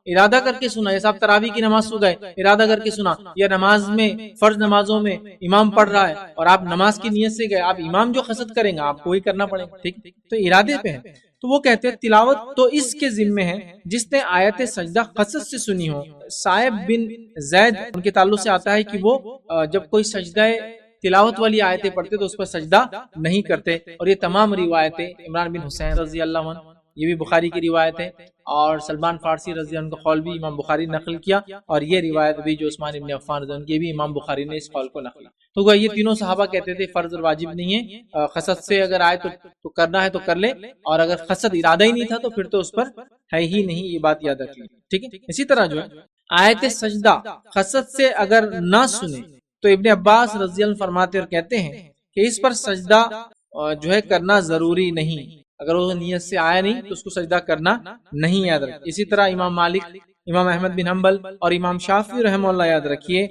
A: ارادہ کر کے سنا. جیسے آپ تراویح کی نماز سو گئے, ارادہ کر کے سنا, یا نماز میں فرض نمازوں میں امام پڑھ رہا ہے اور آپ نماز کی نیت سے گئے, آپ امام جو قصد کریں گا آپ کو وہی کرنا پڑے گا. ٹھیک, تو ارادے پہ ہے. تو وہ کہتے ہیں تلاوت تو اس کے ذمے ہے جس نے آیت سجدہ قصد سے سنی ہو. صائب بن زید ان کے تعلق سے آتا ہے کہ وہ جب کوئی سجدہ تلاوت والی آیتیں پڑھتے تو اس پر سجدہ نہیں کرتے. اور یہ تمام روایتیں عمران بن حسین رضی اللہ عنہ, یہ بھی بخاری کی روایت ہے, اور سلمان فارسی رضی اللہ عنہ کا قول بھی امام بخاری نقل کیا, اور یہ روایت بھی جو عثمان ابن عفان رضی اللہ عنہ کی بھی امام بخاری نے اس قول کو نقل. تو یہ تینوں صحابہ کہتے تھے فرض اور واجب نہیں ہے, قصد سے اگر آئے تو کرنا ہے تو کر لے, اور اگر قصد ارادہ ہی نہیں تھا تو پھر تو اس پر ہے ہی نہیں. یہ بات یاد رکھیں, ٹھیک ہے. اسی طرح جو ہے آیت سجدہ قصد سے اگر نہ سنے تو ابن عباس رضی اللہ عنہ فرماتے اور کہتے ہیں کہ اس پر سجدہ جو ہے کرنا ضروری نہیں, اگر وہ نیت سے آیا نہیں تو اس کو سجدہ کرنا نہیں. یاد رکھیں. اسی طرح امام مالک, امام احمد بن حنبل اور امام شافعی رحمہ اللہ یاد رکھیے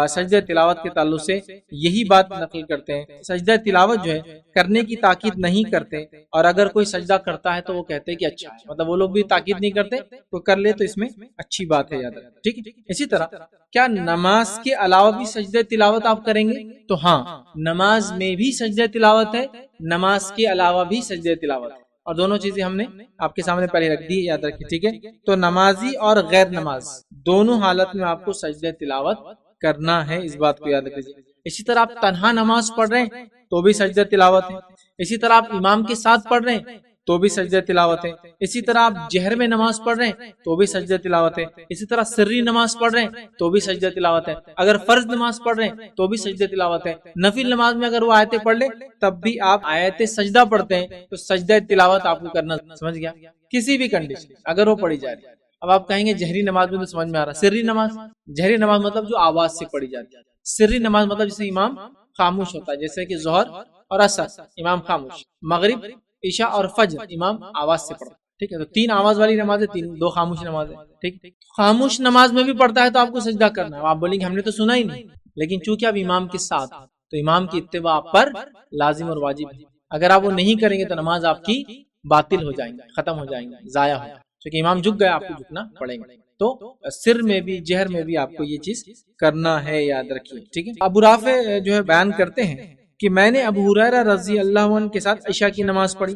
A: سجدہ تلاوت کے تعلق سے یہی بات نقل کرتے ہیں. سجدہ تلاوت جو ہے کرنے کی تاکید نہیں کرتے, اور اگر کوئی سجدہ کرتا ہے تو وہ کہتے ہیں کہ اچھا ہے, مطلب وہ لوگ بھی تاکید نہیں کرتے, تو کر لے تو اس میں اچھی بات ہے. یاد رکھیں, ٹھیک ہے. اسی طرح کیا نماز کے علاوہ بھی سجدہ تلاوت آپ کریں گے, تو ہاں, نماز میں بھی سجدہ تلاوت ہے, نماز کے علاوہ بھی سجدہ تلاوت ہے, اور دونوں چیزیں ہم نے آپ کے سامنے پہلے رکھ دی, یاد رکھیں, ٹھیک ہے. تو نمازی اور غیر نماز دونوں حالت میں آپ کو سجدہ تلاوت کرنا ہے, اس بات کو یاد رکھیے. اسی طرح آپ تنہا نماز پڑھ رہے ہیں تو بھی سجدہ تلاوت ہے. اسی طرح آپ امام کے ساتھ پڑھ رہے ہیں تو بھی سجدہ تلاوت ہے. اسی طرح آپ جہر میں نماز پڑھ رہے ہیں تو بھی سجدہ تلاوت ہے. اسی طرح سری نماز پڑھ رہے ہیں تو بھی سجدہ تلاوت ہے. اگر فرض نماز پڑھ رہے ہیں تو بھی سجدہ تلاوت ہے. نفل نماز میں اگر وہ آیتیں پڑھ لیں تب بھی آپ آیت سجدہ پڑھتے ہیں تو سجدہ تلاوت آپ کو کرنا, سمجھ گیا, کسی بھی کنڈیشن اگر وہ پڑھی جا رہی ہے. اب آپ کہیں گے جہری نماز میں تو سمجھ میں آ رہا, سری نماز, جہری نماز مطلب جو آواز سے پڑھی جاتی ہے. سری نماز مطلب جسے امام خاموش ہوتا ہے, جیسے کہ ظہر اور عصر امام خاموش, مغرب عشاء اور فجر امام آواز سے پڑھتا ہے. ٹھیک ہے, تو 3 آواز والی نماز ہے, 2 خاموش نماز ہے. ٹھیک, خاموش نماز میں بھی پڑھتا ہے تو آپ کو سجدہ کرنا ہے. آپ بولیں گے ہم نے تو سنا ہی نہیں, لیکن چونکہ اب امام کے ساتھ تو امام کی اتباع آپ پر لازم اور واجب ہے. اگر آپ وہ نہیں کریں گے تو نماز آپ کی باطل ہو جائیں گی, ختم ہو جائیں گی, ضائع ہو جائیں گی, کیونکہ امام جھک گیا آپ کو جھکنا پڑے گا. تو سر میں بھی جہر میں بھی آپ کو یہ چیز کرنا ہے، یاد رکھیے، ٹھیک ہے۔ ابو رافع جو ہے بیان کرتے ہیں کہ میں نے ابو ہریرہ رضی اللہ عنہ کے ساتھ عشاء کی نماز پڑھی،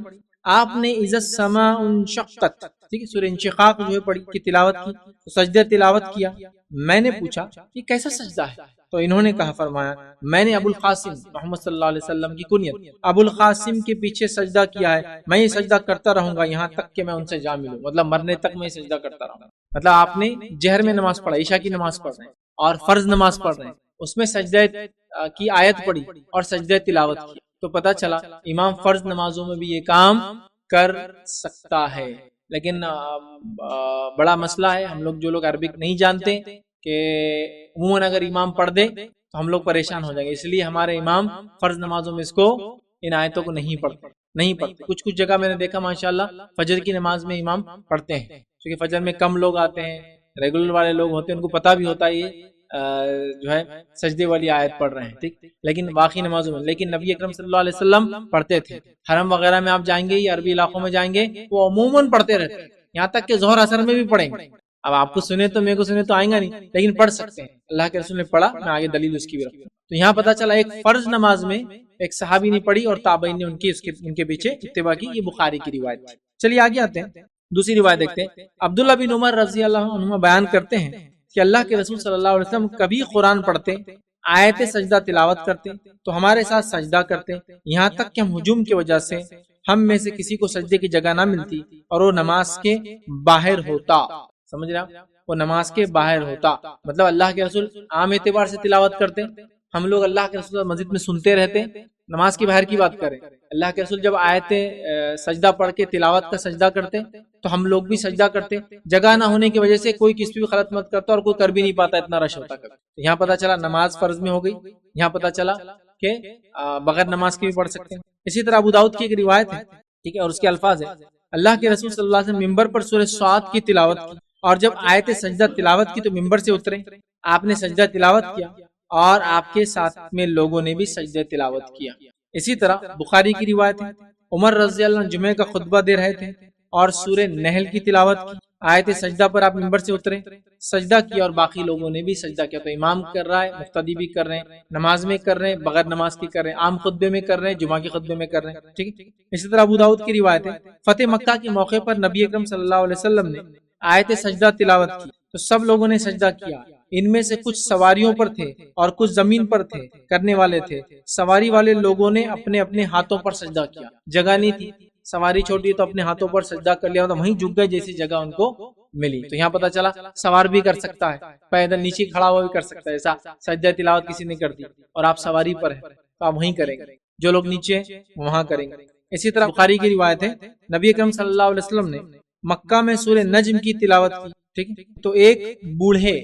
A: آپ نے اذا السماء انشقت، ٹھیک ہے، سورہ انشقاق جو ہے پڑھی کی تلاوت کی، تو سجدہ تلاوت کیا۔ میں نے پوچھا یہ کیسا سجدہ ہے؟ تو انہوں نے کہا، فرمایا میں نے ابو القاسم محمد صلی اللہ علیہ وسلم کی کنیت ابو القاسم کے پیچھے سجدہ کیا ہے، میں یہ سجدہ کرتا رہوں گا یہاں تک کہ میں ان سے جا ملوں، مطلب مرنے تک میں یہ سجدہ کرتا رہوں گا۔ مطلب آپ نے جہر میں نماز پڑھا، عشاء کی نماز پڑھ رہے ہیں اور فرض نماز پڑھ رہے ہیں، اس میں سجدہ کی آیت پڑھی اور سجدہ تلاوت کی، تو پتہ چلا امام فرض نمازوں میں بھی یہ کام کر سکتا ہے۔ لیکن بڑا مسئلہ ہے، ہم لوگ جو لوگ عربک نہیں جانتے کہ عموماً اگر امام پڑھ دے تو ہم لوگ پریشان ہو جائیں گے، اس لیے ہمارے امام فرض نمازوں میں اس کو ان آیتوں کو نہیں پڑھتے۔ کچھ جگہ میں نے دیکھا ماشاءاللہ فجر کی نماز میں امام پڑھتے ہیں، کیونکہ فجر میں کم لوگ آتے ہیں، ریگولر والے لوگ ہوتے ہیں، ان کو پتہ بھی ہوتا ہے یہ جو ہے سجدے والی آیت پڑھ رہے ہیں، ٹھیک، لیکن باقی نمازوں میں، لیکن نبی اکرم صلی اللہ علیہ وسلم پڑھتے تھے۔ حرم وغیرہ میں آپ جائیں گے یا عربی علاقوں میں جائیں گے وہ عموماً پڑھتے رہتے ہیں، یہاں تک کہ ظہر اثر میں بھی پڑھیں گے۔ اب آپ کو سنے تو میرے کو سنے تو آئیں گا نہیں، لیکن پڑھ سکتے ہیں، اللہ کے رسول نے پڑھا، میں آگے دلیل اس کی بھی رکھوں۔ تو یہاں پتہ چلا ایک فرض نماز میں ایک صحابی نے پڑھی اور تابعین نے ان کے پیچھے اتباع کی، یہ بخاری کی روایت ہے۔ چلیے آگے آتے ہیں، دوسری روایت دیکھتے ہیں۔ عبداللہ بن عمر رضی اللہ عنہما بیان کرتے ہیں کہ اللہ کے رسول صلی اللہ علیہ وسلم کبھی قرآن پڑھتے، آیت سجدہ تلاوت کرتے تو ہمارے ساتھ سجدہ کرتے، یہاں تک کہ ہم ہجوم کی وجہ سے ہم میں سے کسی کو سجدے کی جگہ نہ ملتی اور وہ نماز کے باہر ہوتا۔ سمجھ رہے ہیں؟ وہ نماز کے باہر ہوتا، مطلب اللہ کے رسول عام اعتبار سے تلاوت کرتے، ہم لوگ اللہ کے رسول مسجد میں سنتے رہتے، نماز کی باہر کی بات کریں، اللہ کے رسول جب آیت سجدہ پڑھ کے تلاوت کا سجدہ کرتے تو ہم لوگ بھی سجدہ کرتے، جگہ نہ ہونے کی وجہ سے کوئی کسی بھی غلط مت کرتا اور کوئی کر بھی نہیں پاتا، اتنا رش ہوتا کبھی۔ یہاں پتہ چلا نماز فرض میں ہو گئی، یہاں پتہ چلا کہ بغیر نماز کے بھی پڑھ سکتے ہیں۔ اسی طرح ابو داؤد کی ایک روایت ہے، ٹھیک ہے، اور اس کے الفاظ ہیں، اللہ کے رسول صلی اللہ علیہ وسلم ممبر پر سورہ صاد کی تلاوت کی، اور جب آیت سجدہ تلاوت کی تو ممبر سے اترے، آپ نے سجدہ تلاوت کیا اور آپ کے ساتھ میں لوگوں نے بھی سجدہ تلاوت کیا۔ اسی طرح بخاری کی روایت ہے، عمر رضی اللہ عنہ جمعہ کا خطبہ دے رہے تھے اور سورہ نحل کی تلاوت کی، آیت سجدہ پر آپ ممبر سے اترے، سجدہ کیا اور باقی لوگوں نے بھی سجدہ کیا۔ تو امام کر رہا ہے، مقتدی بھی کر رہے ہیں، نماز میں کر رہے ہیں، بغیر نماز کی کر رہے ہیں، عام خطبے میں کر رہے ہیں، جمعہ کے خطبے میں کر رہے ہیں، ٹھیک ہے۔ اسی طرح ابو داؤد کی روایت ہے، فتح مکہ کے موقع پر نبی اکرم صلی اللہ علیہ وسلم نے آیت سجدہ تلاوت کی تو سب لوگوں نے سجدہ کیا، ان میں سے کچھ سواریوں پر تھے اور کچھ زمین پر تھے، کرنے والے تھے۔ سواری والے لوگوں نے اپنے اپنے ہاتھوں پر سجدہ کیا، جگہ نہیں تھی، سواری چھوٹی تو اپنے ہاتھوں پر سجدہ کر لیا، تو وہیں جھک گئے جیسی جگہ ان کو ملی۔ تو یہاں پتہ چلا سوار بھی کر سکتا ہے، پیدل نیچے کھڑا ہوا بھی کر سکتا ہے، ایسا سجدہ تلاوت کسی نے کر دی اور آپ سواری پر ہیں تو آپ وہیں کریں گے، جو لوگ نیچے وہاں کریں گے۔ اسی طرح بخاری کی روایت ہے، نبی اکرم صلی اللہ علیہ وسلم نے مکہ میں سورہ نجم کی تلاوت کی، ٹھیک ہے، تو ایک بوڑھے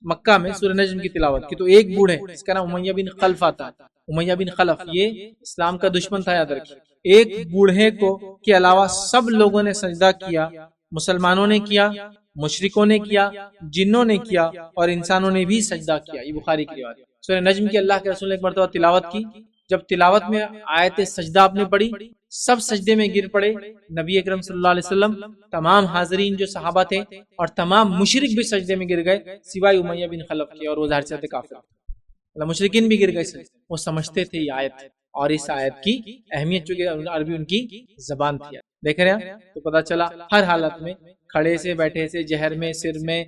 A: مکہ میں سورہ نجم کی تلاوت کی تو ایک بوڑھے، اس کا نام امیہ بن خلف آتا ہے، امیہ بن خلف یہ اسلام کا دشمن تھا، یاد رکھیے۔ ایک بوڑھے کو کے علاوہ سب لوگوں نے سجدہ کیا، مسلمانوں نے کیا، مشرکوں نے کیا، جنوں نے کیا اور انسانوں نے بھی سجدہ کیا۔ یہ بخاری کی روایت ہے۔ سورہ نجم کی اللہ کے رسول نے ایک مرتبہ تلاوت کی، جب تلاوت میں آیت سجدہ آپ نے پڑھی سب سجدے میں گر پڑے، نبی اکرم صلی اللہ علیہ وسلم، تمام حاضرین جو صحابہ تھے اور تمام مشرک بھی سجدے میں گر گئے سوائے امیہ بن خلف کے، اور وہ ظاہر سے کافر، مطلب مشرکین بھی گر گئے سجدے۔ وہ سمجھتے تھے یہ آیت اور اس آیت کی اہمیت، چونکہ عربی ان کی زبان تھی۔ دیکھ رہے ہیں تو پتہ چلا ہر حالت میں، کھڑے سے، بیٹھے سے، جہر میں، سر میں،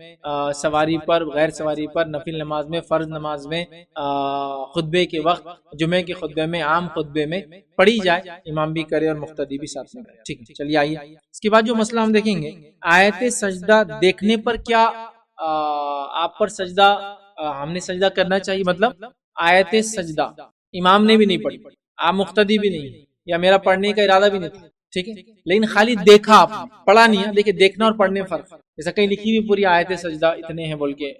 A: سواری پر، غیر سواری پر، نفل نماز میں، فرض نماز میں، خطبے کے وقت، جمعے کے خطبے میں، عام خطبے میں پڑھی جائے، امام بھی کرے اور مقتدی بھی ساتھ میں کرے، ٹھیک ہے۔ چلیے آئیے اس کے بعد جو مسئلہ ہم دیکھیں گے، آیت سجدہ دیکھنے پر کیا آپ پر سجدہ ہم نے سجدہ کرنا چاہیے، مطلب آیت سجدہ امام نے بھی نہیں پڑھی، آپ مقتدی بھی نہیں، یا میرا پڑھنے کا ارادہ بھی نہیں تھا، ٹھیک ہے، لیکن خالی دیکھا، آپ نے پڑھا نہیں ہے۔ دیکھیں دیکھنا اور پڑھنے میں فرق ہے، جیسا کہیں لکھی ہوئی پوری آیت سجدہ اتنے ہیں بول کے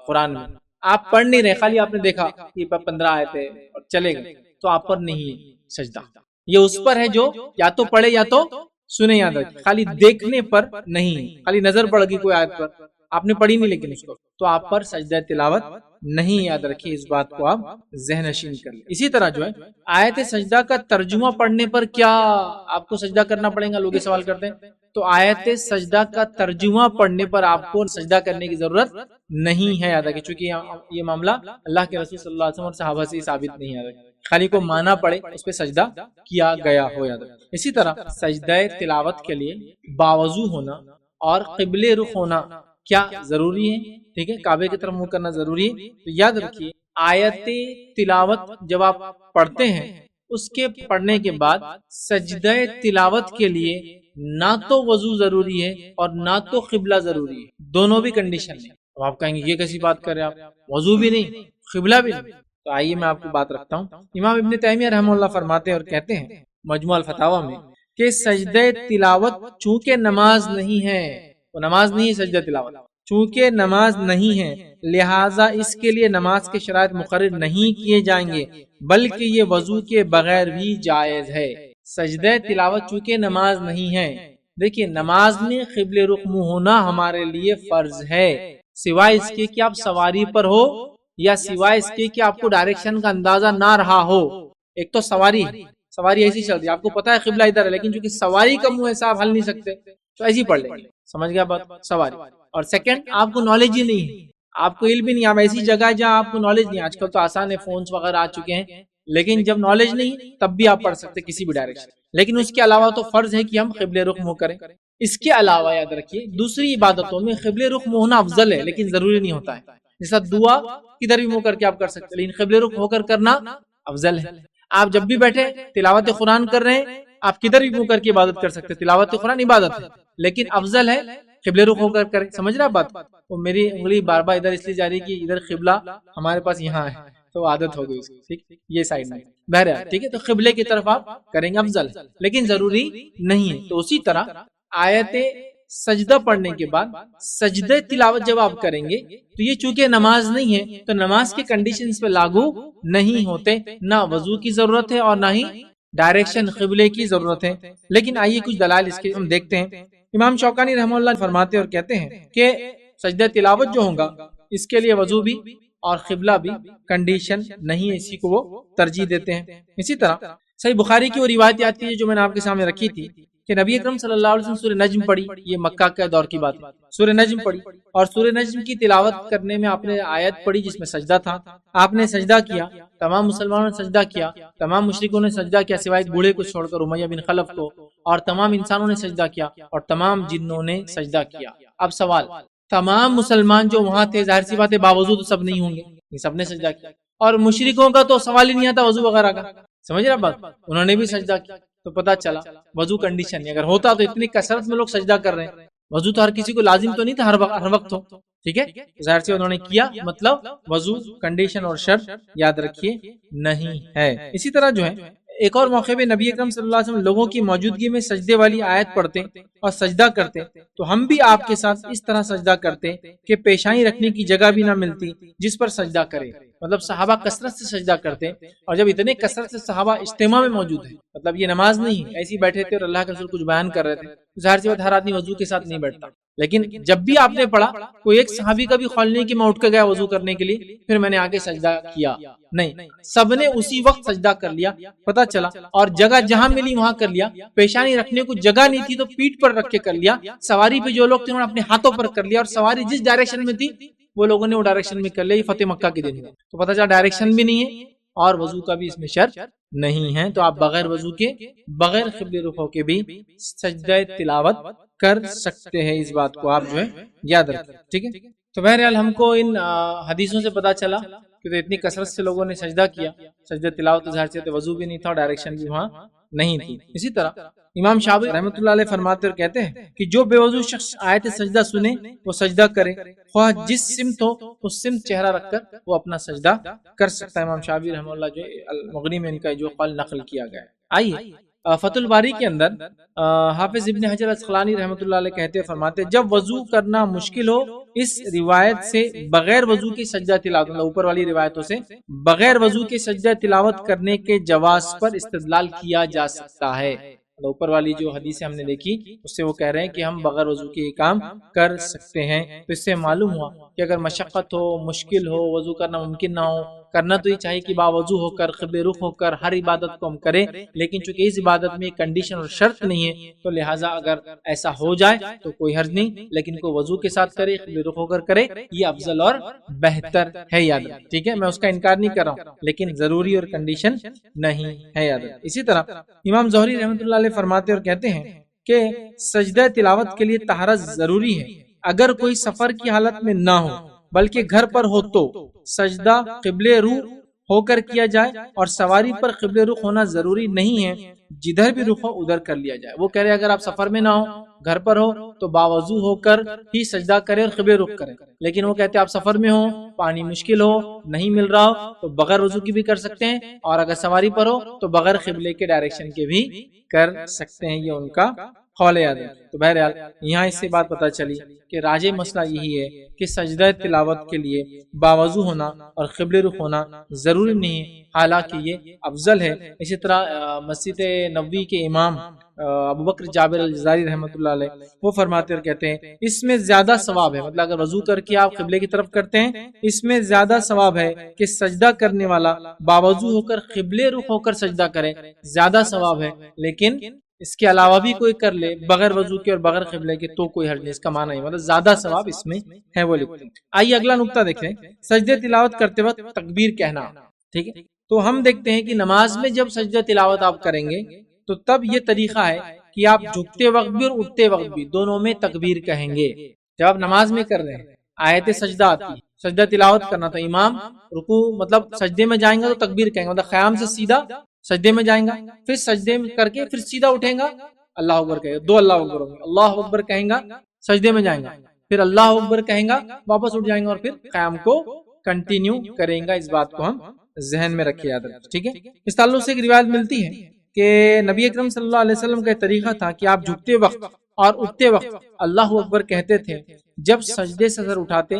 A: قرآن میں، آپ پڑھ نہیں رہے، خالی آپ نے دیکھا کہ 15 آیتیں اور چلے گئے، تو آپ پر نہیں ہے سجدہ۔ یہ اس پر ہے جو یا تو پڑھے یا تو سنے، یاد رکھیں، خالی دیکھنے پر نہیں، خالی نظر پڑ گئی کوئی آیت پر، آپ نے پڑھی نہیں لیکن اس کو، تو آپ پر سجدہ تلاوت نہیں، یاد رکھیں، اس بات کو آپ ذہن نشین کر لیں۔ اسی طرح جو ہے آیت سجدہ کا ترجمہ پڑھنے پر کیا آپ کو سجدہ کرنا پڑے گا، لوگ سوال کرتے ہیں، تو آیت سجدہ کا ترجمہ پڑھنے پر آپ کو سجدہ کرنے کی ضرورت نہیں ہے، یاد رکھیں، چونکہ یہ معاملہ اللہ کے رسول صلی اللہ علیہ وسلم اور صحابہ سے ثابت نہیں ہے، خالی کو مانا پڑے اس پہ سجدہ کیا گیا ہو، یاد رکھیں۔ اسی طرح سجدہ تلاوت کے لیے باوضو ہونا اور قبل رخ ہونا کیا ضروری ہے؟ ٹھیک ہے، کعبے کی طرف منہ کرنا ضروری ہے۔ تو یاد رکھیے آیت تلاوت جب آپ پڑھتے ہیں اس کے پڑھنے کے بعد سجدہ تلاوت کے لیے نہ تو وضو ضروری ہے اور نہ تو قبلہ ضروری ہے، دونوں بھی کنڈیشن ہے۔ اب آپ کہیں گے یہ کیسی بات کر رہے ہیں آپ، وضو بھی نہیں قبلہ بھی نہیں؟ تو آئیے میں آپ کو بات رکھتا ہوں۔ امام ابن تیمیہ رحمہ اللہ فرماتے ہیں اور کہتے ہیں مجموع الفتاوی میں کہ سجدہ تلاوت چونکہ نماز نہیں ہے، وہ نماز نہیں ہے سجدہ تلاوت، چونکہ نماز نہیں ہے لہٰذا اس کے لیے نماز کے شرائط مقرر نہیں کیے جائیں گے، بلکہ یہ وضو کے بغیر بھی جائز ہے۔ سجدہ تلاوت چونکہ نماز نہیں ہے، دیکھیے نماز میں قبل رخ منہ ہونا ہمارے لیے فرض ہے، سوائے اس کے کہ آپ سواری پر ہو یا سوائے اس کے کہ آپ کو ڈائریکشن کا اندازہ نہ رہا ہو۔ ایک تو سواری ایسی چلتی ہے، آپ کو پتا ہے قبلہ ادھر ہے لیکن چونکہ سواری کا منہ ایسا آپ حل نہیں سکتے تو ایسی پڑھ لیں گے، سمجھ گیا بات، سواری۔ اور سیکنڈ آپ کو نالج ہی نہیں ہے، آپ کو علم بھی نہیں، آپ ایسی جگہ جہاں آپ کو نالج نہیں، آج کل تو آسان ہے، فونز وغیرہ آ چکے ہیں، لیکن جب نالج نہیں تب بھی آپ پڑھ سکتے کسی بھی ڈائریکشن، لیکن اس کے علاوہ تو فرض ہے کہ ہم قبل رخ منہ کریں۔ اس کے علاوہ یاد رکھیے دوسری عبادتوں میں قبل رخ منہ ہونا افضل ہے لیکن ضروری نہیں ہوتا ہے، جیسا دعا کدھر بھی منہ کر کے آپ کر سکتے، لیکن قبل رخ ہو کر کرنا افضل ہے۔ آپ جب بھی بیٹھے تلاوت قرآن کر رہے ہیں آپ کدھر بھی منہ کر کے عبادت کر سکتے، تلاوت قرآن عبادت ہے لیکن افضل ہے قبل رخ ہو کر کریں، سمجھ رہا بات؟ وہ میری انگلی بار بار ادھر اس لیے جا رہی کہ ادھر قبلہ ہمارے پاس یہاں ہے تو عادت ہو گئی اس کی، ٹھیک، یہ سائڈ میں بہرحال، ٹھیک ہے، تو قبلے کی طرف آپ کریں گے افضل ہے لیکن ضروری نہیں ہے۔ تو اسی طرح آیت سجدہ پڑھنے کے بعد سجدہ تلاوت جب آپ کریں گے تو یہ چونکہ نماز نہیں ہے تو نماز کے کنڈیشنز پہ لاگو نہیں ہوتے، نہ وضو کی ضرورت ہے اور نہ ہی ڈائریکشن قبلے کی ضرورت ہے۔ لیکن آئیے کچھ دلائل اس کے ہم دیکھتے ہیں۔ امام شوکانی رحمہ اللہ فرماتے اور کہتے ہیں کہ سجدہ تلاوت جو ہوگا اس کے لیے وضو بھی اور قبلہ بھی کنڈیشن نہیں ہے، اسی کو وہ ترجیح دیتے ہیں۔ اسی طرح صحیح بخاری کی وہ روایت آتی ہے جو میں نے آپ کے سامنے رکھی تھی کہ نبی اکرم صلی اللہ علیہ وسلم سورہ نجم پڑھی، یہ مکہ کے دور کی بات ہے، سورہ نجم پڑھی اور سورہ نجم کی تلاوت کرنے میں آپ نے آیت پڑھی جس میں سجدہ تھا، آپ نے سجدہ کیا، تمام مسلمانوں نے سجدہ کیا، تمام مشرکوں نے سجدہ کیا سوائے ایک بوڑھے کو چھوڑ کر امیہ بن خلف کو، اور تمام انسانوں نے سجدہ کیا اور تمام جنوں نے سجدہ کیا۔ اب سوال، تمام مسلمان جو وہاں تھے ظاہر سی بات ہے باوضو تو سب نہیں ہوں گے، سب نے سجدہ کیا، اور مشرکوں کا تو سوال ہی نہیں آتا وضو وغیرہ کا، سمجھ رہا بات، انہوں نے بھی سجدہ کیا، تو پتہ چلا وضو کنڈیشن نہیں، اگر ہوتا تو اتنی کثرت میں لوگ سجدہ کر رہے ہیں، وضو تو ہر کسی کو لازم تو نہیں تھا ہر وقت ہو، ٹھیک ہے، ظاہر سے انہوں نے کیا، مطلب وضو کنڈیشن اور شرط یاد رکھیے نہیں ہے۔ اسی طرح جو ہے ایک اور موقع پہ نبی اکرم صلی اللہ علیہ وسلم لوگوں کی موجودگی میں سجدے والی آیت پڑھتے اور سجدہ کرتے تو ہم بھی آپ کے ساتھ اس طرح سجدہ کرتے کہ پیشانی رکھنے کی جگہ بھی نہ ملتی جس پر سجدہ کرے، مطلب صحابہ کثرت سے سجدہ کرتے، اور جب اتنے کثرت سے صحابہ اجتماع میں موجود ہیں، مطلب یہ نماز نہیں ہے، ایسے ہی بیٹھے تھے اور اللہ کے رسول کچھ بیان کر رہے تھے، ظاہر سی بات ہر آدمی وضو کے ساتھ نہیں بیٹھتا، لیکن جب بھی آپ نے پڑھا کوئی ایک صحابی کا بھی خیال نہیں کہ میں اٹھ کے گیا وضو کرنے کے لیے پھر میں نے آگے سجدہ کیا، نہیں، سب نے اسی وقت سجدہ کر لیا، پتہ چلا، اور جگہ جہاں ملی وہاں کر لیا، پیشانی رکھنے کو جگہ نہیں تھی تو پیٹھ پر رکھ کے کر لیا، سواری پہ جو لوگ تھے انہوں نے اپنے ہاتھوں پر کر لیا، اور سواری جس ڈائریکشن میں تھی وہ لوگوں نے وہ ڈائریکشن میں کر لیا، یہ فتح مکہ کے دن ہے، تو پتہ چلا ڈائریکشن بھی نہیں ہے اور وضو کا بھی اس میں شرط نہیں ہے، تو آپ بغیر وضو کے بغیر قبل رخ کے بھی سجدہ تلاوت کر سکتے ہیں، اس بات کو آپ جو ہے یاد رکھیں، ٹھیک ہے۔ تو بہرحال ہم کو ان حدیثوں سے پتا چلا کہ اتنی کثرت سے لوگوں نے سجدہ کیا، سجدہ تلاوت ظاہر سے وضو بھی نہیں تھا اور ڈائریکشن بھی وہاں نہیں تھی۔ اسی طرح امام شافعی رحمۃ اللہ علیہ فرماتے اور کہتے ہیں کہ جو بے وضو شخص آیت سجدہ سنے وہ سجدہ کرے، خواہ جس سمت ہو اس سمت چہرہ رکھ کر وہ اپنا سجدہ کر سکتا ہے۔ امام شافعی رحمۃ اللہ جو المغنی میں ان کا جو قول نقل کیا گیا ہے۔ آئیے فتح الباری کے اندر حافظ ابن حجر اسقلانی رحمۃ اللہ علیہ کہتے فرماتے جب وضو کرنا مشکل ہو اس روایت سے بغیر وضو کی سجدہ تلاوت، اوپر والی روایتوں سے بغیر وضو کی سجدہ تلاوت کرنے کے جواز پر استدلال کیا جا سکتا ہے۔ اوپر والی جو حدیث ہم نے دیکھی اس سے وہ کہہ رہے ہیں کہ ہم بغیر وضو کے یہ کام کر سکتے ہیں، تو اس سے معلوم ہوا کہ اگر مشقت ہو، مشکل ہو، وضو کرنا ممکن نہ ہو کرنا تو یہ چاہیے کہ باوضو ہو کر قبلہ رخ ہو کر ہر عبادت کو ہم کریں، لیکن چونکہ اس عبادت میں کنڈیشن اور شرط نہیں ہے تو لہٰذا اگر ایسا ہو جائے تو کوئی حرج نہیں، لیکن کوئی وضو کے ساتھ کرے، قبلہ رخ ہو کر کرے، یہ افضل اور بہتر ہے یاد رکھیں، ٹھیک ہے، میں اس کا انکار نہیں کر رہا ہوں، لیکن ضروری اور کنڈیشن نہیں ہے یاد رکھیں۔ اسی طرح امام زہری رحمۃ اللہ علیہ فرماتے اور کہتے ہیں کہ سجدہ تلاوت کے لیے طہارت ضروری ہے، اگر کوئی سفر کی حالت میں نہ ہو بلکہ گھر پر ہو تو سجدہ قبلہ رخ ہو کر کیا جائے، اور سواری پر قبلہ رخ ہونا ضروری نہیں ہے، جدھر بھی رخ ہو ادھر کر لیا جائے۔ وہ کہہ رہے اگر آپ سفر میں نہ ہو، گھر پر ہو تو باوضو ہو کر ہی سجدہ کرے اور قبلہ رخ کرے، لیکن وہ کہتے ہیں آپ سفر میں ہو، پانی مشکل ہو، نہیں مل رہا ہو تو بغیر وضو کی بھی کر سکتے ہیں، اور اگر سواری پر ہو تو بغیر قبلے کے ڈائریکشن کے بھی کر سکتے ہیں، یہ ان کا قول یاد ہے۔ تو بہرحال یہاں اس سے بات پتہ چلی کہ راجح مسئلہ یہی ہے کہ سجدہ تلاوت کے لیے باوضو ہونا اور قبلہ رخ ہونا ضروری نہیں ہے، حالانکہ یہ افضل ہے۔ اسی طرح مسجد نبوی کے امام ابو بکر جابر الجزائری رحمۃ اللہ علیہ وہ فرماتے اور کہتے ہیں اس میں زیادہ ثواب ہے، مطلب اگر وضو کر کے آپ قبلے کی طرف کرتے ہیں اس میں زیادہ ثواب ہے کہ سجدہ کرنے والا باوضو ہو کر قبلہ رخ ہو کر سجدہ کرے، زیادہ ثواب ہے، لیکن اس کے علاوہ بھی کوئی کر لے بغیر وضو کے اور بغیر قبلے کے تو کوئی حرج نہیں، اس کا معنی ہے مطلب زیادہ ثواب اس میں ہے، وہ لکھتے ہیں۔ آئیے اگلا نقطہ دیکھیں، سجدہ تلاوت کرتے وقت تکبیر کہنا، ٹھیک ہے، تو ہم دیکھتے ہیں کہ نماز میں جب سجدہ تلاوت آپ کریں گے تو تب یہ طریقہ ہے کہ آپ جھکتے وقت بھی اور اٹھتے وقت بھی دونوں میں تکبیر کہیں گے۔ جب آپ نماز میں کر رہے ہیں، آیت سجدہ آتی ہے، سجدہ تلاوت کرنا تو امام رکوع مطلب سجدے میں جائیں گا تو تکبیر کہیں گے، مطلب قیام سے سیدھا سجدے میں جائیں گا، پھر سجدے میں کر کے پھر سیدھا اٹھیں گا، اللہ اکبر کہے گا، دو اللہ اکبر ہوں گے، اللہ اکبر کہیں گا، سجدے میں جائیں گا، پھر اللہ اکبر کہیں گا، واپس اٹھ جائیں گا اور پھر قیام کو کنٹینیو کریں گا۔ اس بات کو ہم ذہن میں رکھے یاد رکھیں، ٹھیک ہے۔ اس تعلق سے ایک روایت ملتی ہے کہ نبی اکرم صلی اللہ علیہ وسلم کا طریقہ تھا کہ آپ جھکتے وقت اور اٹھتے وقت اللہ اکبر کہتے تھے، جب سجدے سے سر اٹھاتے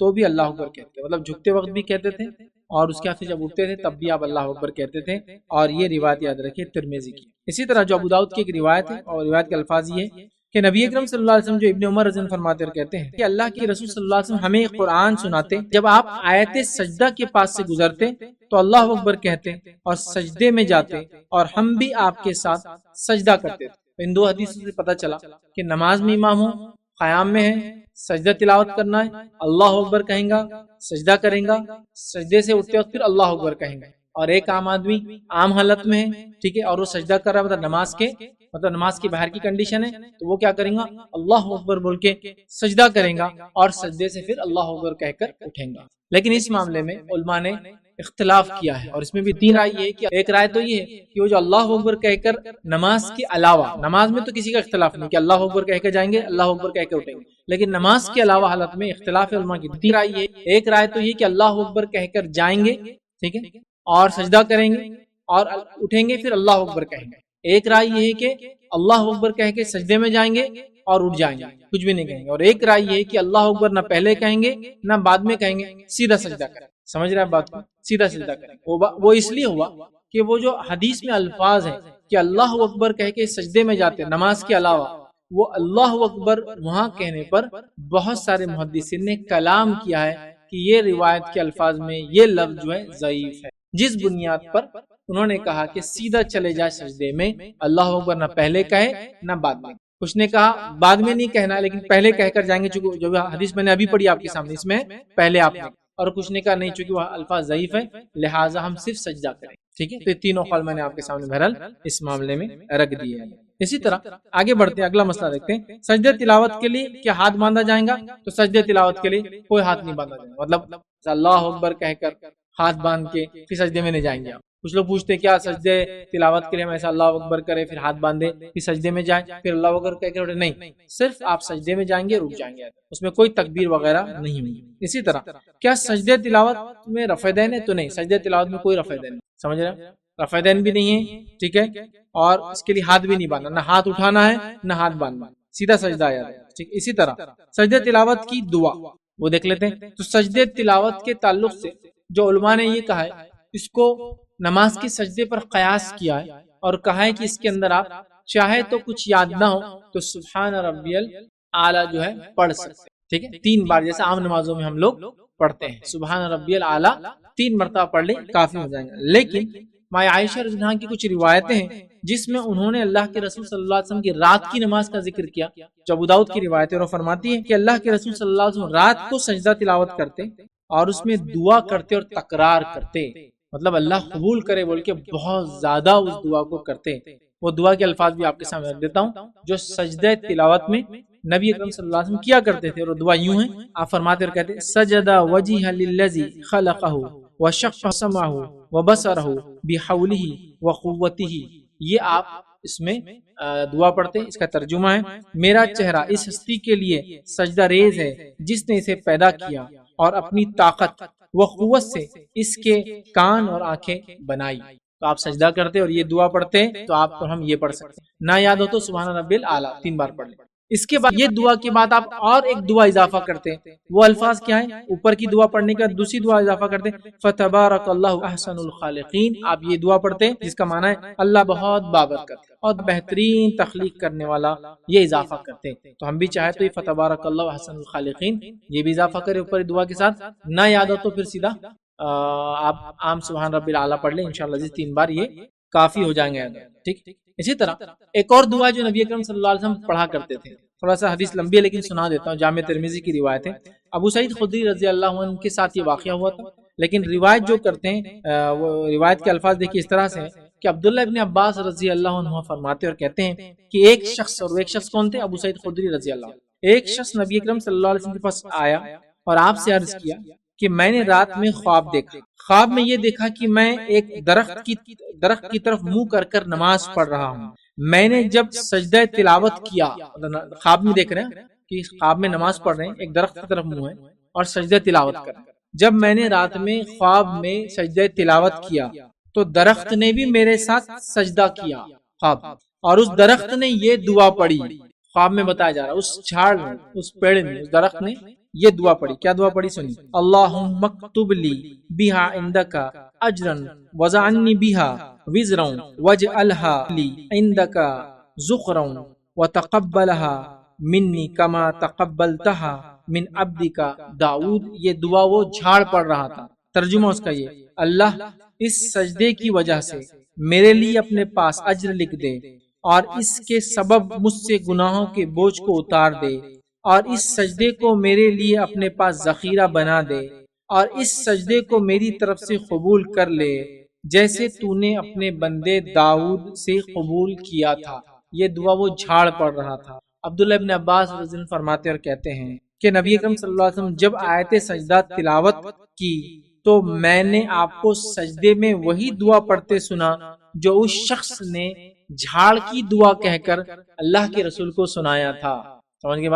A: تو بھی اللہ اکبر کہتے، مطلب جھکتے وقت بھی کہتے تھے اور اس کے بعد جب اٹھتے تھے تب بھی آپ اللہ اکبر کہتے تھے، اور یہ روایت یاد رکھیے ترمذی کی۔ اسی طرح جو ابو داؤد کی ایک روایت ہے اور روایت کے الفاظ یہ ہے کہ نبی اکرم صلی اللہ علیہ وسلم جو ابن عمر رضی اللہ عنہ فرماتے اور کہتے ہیں کہ اللہ کے رسول صلی اللہ علیہ وسلم ہمیں قرآن سناتے، جب آپ آیت سجدہ کے پاس سے گزرتے تو اللہ اکبر کہتے اور سجدے میں جاتے، اور ہم بھی آپ کے ساتھ سجدہ کرتے تھے۔ ان دو حدیثوں سے پتہ چلا کہ نماز میں امام ہو، قیام میں ہے، سجدہ تلاوت کرنا ہے، اللہ اکبر کہیں گا، سجدہ کریں گا، سجدے سے اٹھتے وقت پھر اللہ اکبر کہیں گا، اور ایک عام آدمی عام حالت میں ہے، ٹھیک ہے، اور وہ سجدہ کر رہا ہے مطلب نماز کے باہر کی کنڈیشن ہے، تو وہ کیا کریں گا، اللہ اکبر بول کے سجدہ کریں گا اور سجدے سے پھر اللہ اکبر کہہ کر اٹھیں گا۔ لیکن اس معاملے میں علماء نے اختلاف کیا ہے، اور اس میں بھی تین رائے ہے کہ ایک رائے تو یہ ہے کہ وہ جو اللہ اکبر کہہ کر نماز کے علاوہ، نماز میں تو کسی کا اختلاف نہیں کہ اللہ اکبر کہہ کے جائیں گے، اللہ اکبر کہہ کے اٹھیں گے، لیکن نماز کے علاوہ حالت میں اختلاف علماء کی تین رائے ہے۔ ایک رائے تو یہ کہ اللہ اکبر کہہ کر جائیں گے، ٹھیک ہے، اور سجدہ کریں گے اور اٹھیں گے پھر اللہ اکبر کہیں گے۔ ایک رائے یہ ہے کہ اللہ اکبر کہہ کے سجدے میں جائیں گے اور اٹھ جائیں گے، کچھ بھی نہیں کہیں گے، اور ایک رائے یہ ہے کہ اللہ اکبر نہ پہلے کہیں گے نہ بعد میں کہیں گے، سیدھا سجدہ کریں۔ سمجھ رہے ہیں بات کو، سیدھا سجدہ کریں۔ وہ اس لیے ہوا کہ وہ جو حدیث میں الفاظ ہیں کہ اللہ اکبر کہہ کے سجدے میں جاتے نماز کے علاوہ، وہ اللہ اکبر وہاں کہنے پر بہت سارے محدثین نے کلام کیا ہے کہ یہ روایت کے الفاظ میں یہ لفظ جو ہے ضعیف ہے، جس بنیاد پر انہوں نے کہا کہ سیدھا چلے جائے سجدے میں، اللہ اکبر نہ پہلے کہے نہ بعد میں۔ کچھ نے کہا بعد میں نہیں کہنا لیکن پہلے کہہ کر جائیں گے، چونکہ جو حدیث میں نے ابھی پڑھی آپ کے سامنے اس میں پہلے آپ نے، اور کچھ نے کہا نہیں چونکہ وہ الفاظ ضعیف ہے لہٰذا ہم صرف سجدہ کریں، ٹھیک ہے۔ تو یہ تینوں قول میں نے آپ کے سامنے بہرحال اس معاملے میں رکھ دیے ہیں۔ اسی طرح آگے بڑھتے ہیں، اگلا مسئلہ دیکھتے ہیں، سجدہ تلاوت کے لیے کیا ہاتھ باندھا جائے گا؟ تو سجدہ تلاوت کے لیے کوئی ہاتھ نہیں باندھا جائے گا، مطلب اللہ اکبر کہہ کر ہاتھ باندھ کے پھر سجدے میں نہیں جائیں گے آپ۔ کچھ لوگ پوچھتے کیا سجدے تلاوت کے لیے ہم ایسا اللہ اکبر کرے پھر ہاتھ باندھے پھر سجدے میں جائیں پھر اللہ اکبر کہہ کے اٹھے؟ نہیں، صرف آپ سجدے میں جائیں گے، رک جائیں گے، اس میں کوئی تکبیر وغیرہ نہیں ہوگی۔ اسی طرح کیا سجدے تلاوت میں رفع دین ہے؟ تو نہیں، سجدے تلاوت میں کوئی رفع دین نہیں، سمجھ رہے ہیں، رفع دین بھی نہیں ہے، ٹھیک ہے، اور اس کے لیے ہاتھ بھی نہیں باندھنا، نہ ہاتھ اٹھانا ہے نہ ہاتھ باندھنا، سیدھا سجدہ آیا ہے، ٹھیک۔ اسی طرح سجدے تلاوت کی دعا وہ دیکھ لیتے ہیں۔ تو سجدے تلاوت کے تعلق سے جو علماء نے یہ کہا ہے، اس کو نماز کے سجدے پر قیاس کیا ہے اور کہا ہے کہ اس کے اندر آپ چاہے تو کچھ یاد نہ ہو تو سبحان ربی الاعلیٰ جو ہے پڑھ سکتے ہیں، ٹھیک ہے، 3 بار، جیسے عام نمازوں میں ہم لوگ پڑھتے ہیں سبحان ربی الاعلیٰ 3 مرتبہ پڑھ لے کافی ہو جائیں گے۔ لیکن ماں عائشہ رضی اللہ عنہا کی کچھ روایتیں ہیں جس میں انہوں نے اللہ کے رسول صلی اللہ علیہ وسلم کی رات کی نماز کا ذکر کیا، جو ابو داؤد کی روایت ہے، اور فرماتی ہے کہ اللہ کے رسول صلی اللہ علیہ وسلم رات کو سجدہ تلاوت کرتے اور اس میں دعا کرتے اور تکرار کرتے، مطلب اللہ قبول کرے بول کے بہت زیادہ اس دعا کو کرتے۔ وہ دعا کے الفاظ بھی آپ کے سامنے رکھ دیتا ہوں جو سجدہ تلاوت میں نبی اکرم صلی اللہ علیہ وسلم کیا کرتے تھے، اور دعا یوں ہے، آپ فرماتے اور کہتے سجدہ وجہ للذی خلقہ وشق سمعہ وبصرہ بحولہ وقوتہ۔ یہ آپ اس میں دعا پڑھتے ہیں۔ اس کا ترجمہ ہے، میرا چہرہ اس ہستی کے لیے سجدہ ریز ہے جس نے اسے پیدا کیا اور اپنی طاقت و قوت سے اس کے کان اور آنکھیں بنائی۔ تو آپ سجدہ کرتے اور یہ دعا پڑھتے تو آپ کو ہم یہ پڑھ سکتے ہیں، نہ یاد ہو تو سبحان ربی الاعلیٰ 3 بار پڑھ لیں۔ اس کے بعد یہ دعا کے بعد آپ اور ایک دعا اضافہ کرتے ہیں، وہ الفاظ کیا ہیں؟ اوپر کی دعا پڑھنے کے بعد دوسری دعا اضافہ کرتے ہیں، فتبارک اللہ احسن الخالقین۔ آپ یہ دعا پڑھتے ہیں جس کا معنی ہے اللہ بہت بابرکت اور بہترین تخلیق کرنے والا، یہ اضافہ کرتے ہیں۔ تو ہم بھی چاہے تو یہ فتبارک اللہ احسن الخالقین یہ بھی اضافہ کریں اوپر دعا کے ساتھ، نہ یاد ہو تو پھر سیدھا آپ عام سبحان ربی الاعلیٰ پڑھ لیں، انشاءاللہ 3 بار یہ کافی ہو جائیں گے۔ ٹھیک، اسی طرح ایک اور دعا جو نبی اکرم صلی اللہ علیہ وسلم پڑھا کرتے تھے، تھوڑا سا حدیث لمبی ہے لیکن سنا دیتا ہوں، جامع ترمذی کی روایت ہے، ابو سعید خدری رضی اللہ عنہ کے ساتھ یہ واقعہ ہوا تھا، لیکن روایت جو کرتے ہیں وہ روایت کے الفاظ دیکھیے اس طرح سے ہیں کہ عبداللہ ابن عباس رضی اللہ عنہ فرماتے اور کہتے ہیں کہ ایک شخص، اور وہ ایک شخص کون تھے؟ ابو سعید خدری رضی اللہ عنہ، ایک شخص نبی اکرم صلی اللہ علیہ وسلم کے پاس آیا اور آپ سے عرض کیا کہ میں نے رات میں خواب دیکھا، خواب میں یہ دیکھا کہ میں ایک درخت کی طرف منہ کر کر نماز پڑھ رہا ہوں، میں نے جب سجدہ تلاوت کیا، خواب میں دیکھ رہے ہیں کہ خواب میں نماز پڑھ رہے ہیں، ایک درخت کی طرف منہ ہے اور سجدہ تلاوت کر رہے ہیں، جب میں نے رات میں خواب میں سجدہ تلاوت کیا تو درخت نے بھی میرے ساتھ سجدہ کیا خواب، اور اس درخت نے یہ دعا پڑھی، خواب میں بتایا جا رہا ہے اس جھاڑ میں، اس پیڑ میں، اس درخت نے یہ دعا پڑھی۔ کیا دعا پڑھی سنی؟ اللہم اکتب لی بہا عندک اجرا وزعنی بہا وزرا واجعلہا لی عندک ذخرا وتقبلہا منی کما تقبلتہا من عبدک داؤد۔ یہ دعا وہ جھاڑ پڑھ رہا تھا، ترجمہ اس کا یہ، اللہ اس سجدے کی وجہ سے میرے لیے اپنے پاس اجر لکھ دے، اور اس کے سبب مجھ سے گناہوں کے بوجھ کو اتار دے، اور اس سجدے کو میرے لیے اپنے پاس ذخیرہ بنا دے، اور اس سجدے کو میری طرف سے قبول کر لے جیسے تو نے اپنے بندے داؤد سے قبول کیا تھا۔ یہ دعا وہ جھاڑ پڑھ رہا تھا۔ عبداللہ ابن عباس رضی اللہ عنہ فرماتے اور کہتے ہیں کہ نبی اکرم صلی اللہ علیہ وسلم جب آیت سجدہ تلاوت کی تو میں نے آپ کو سجدے میں وہی دعا پڑھتے سنا جو اس شخص نے جھاڑ کی دعا کہہ کر اللہ کے رسول کو سنایا تھا۔ سمجھ کے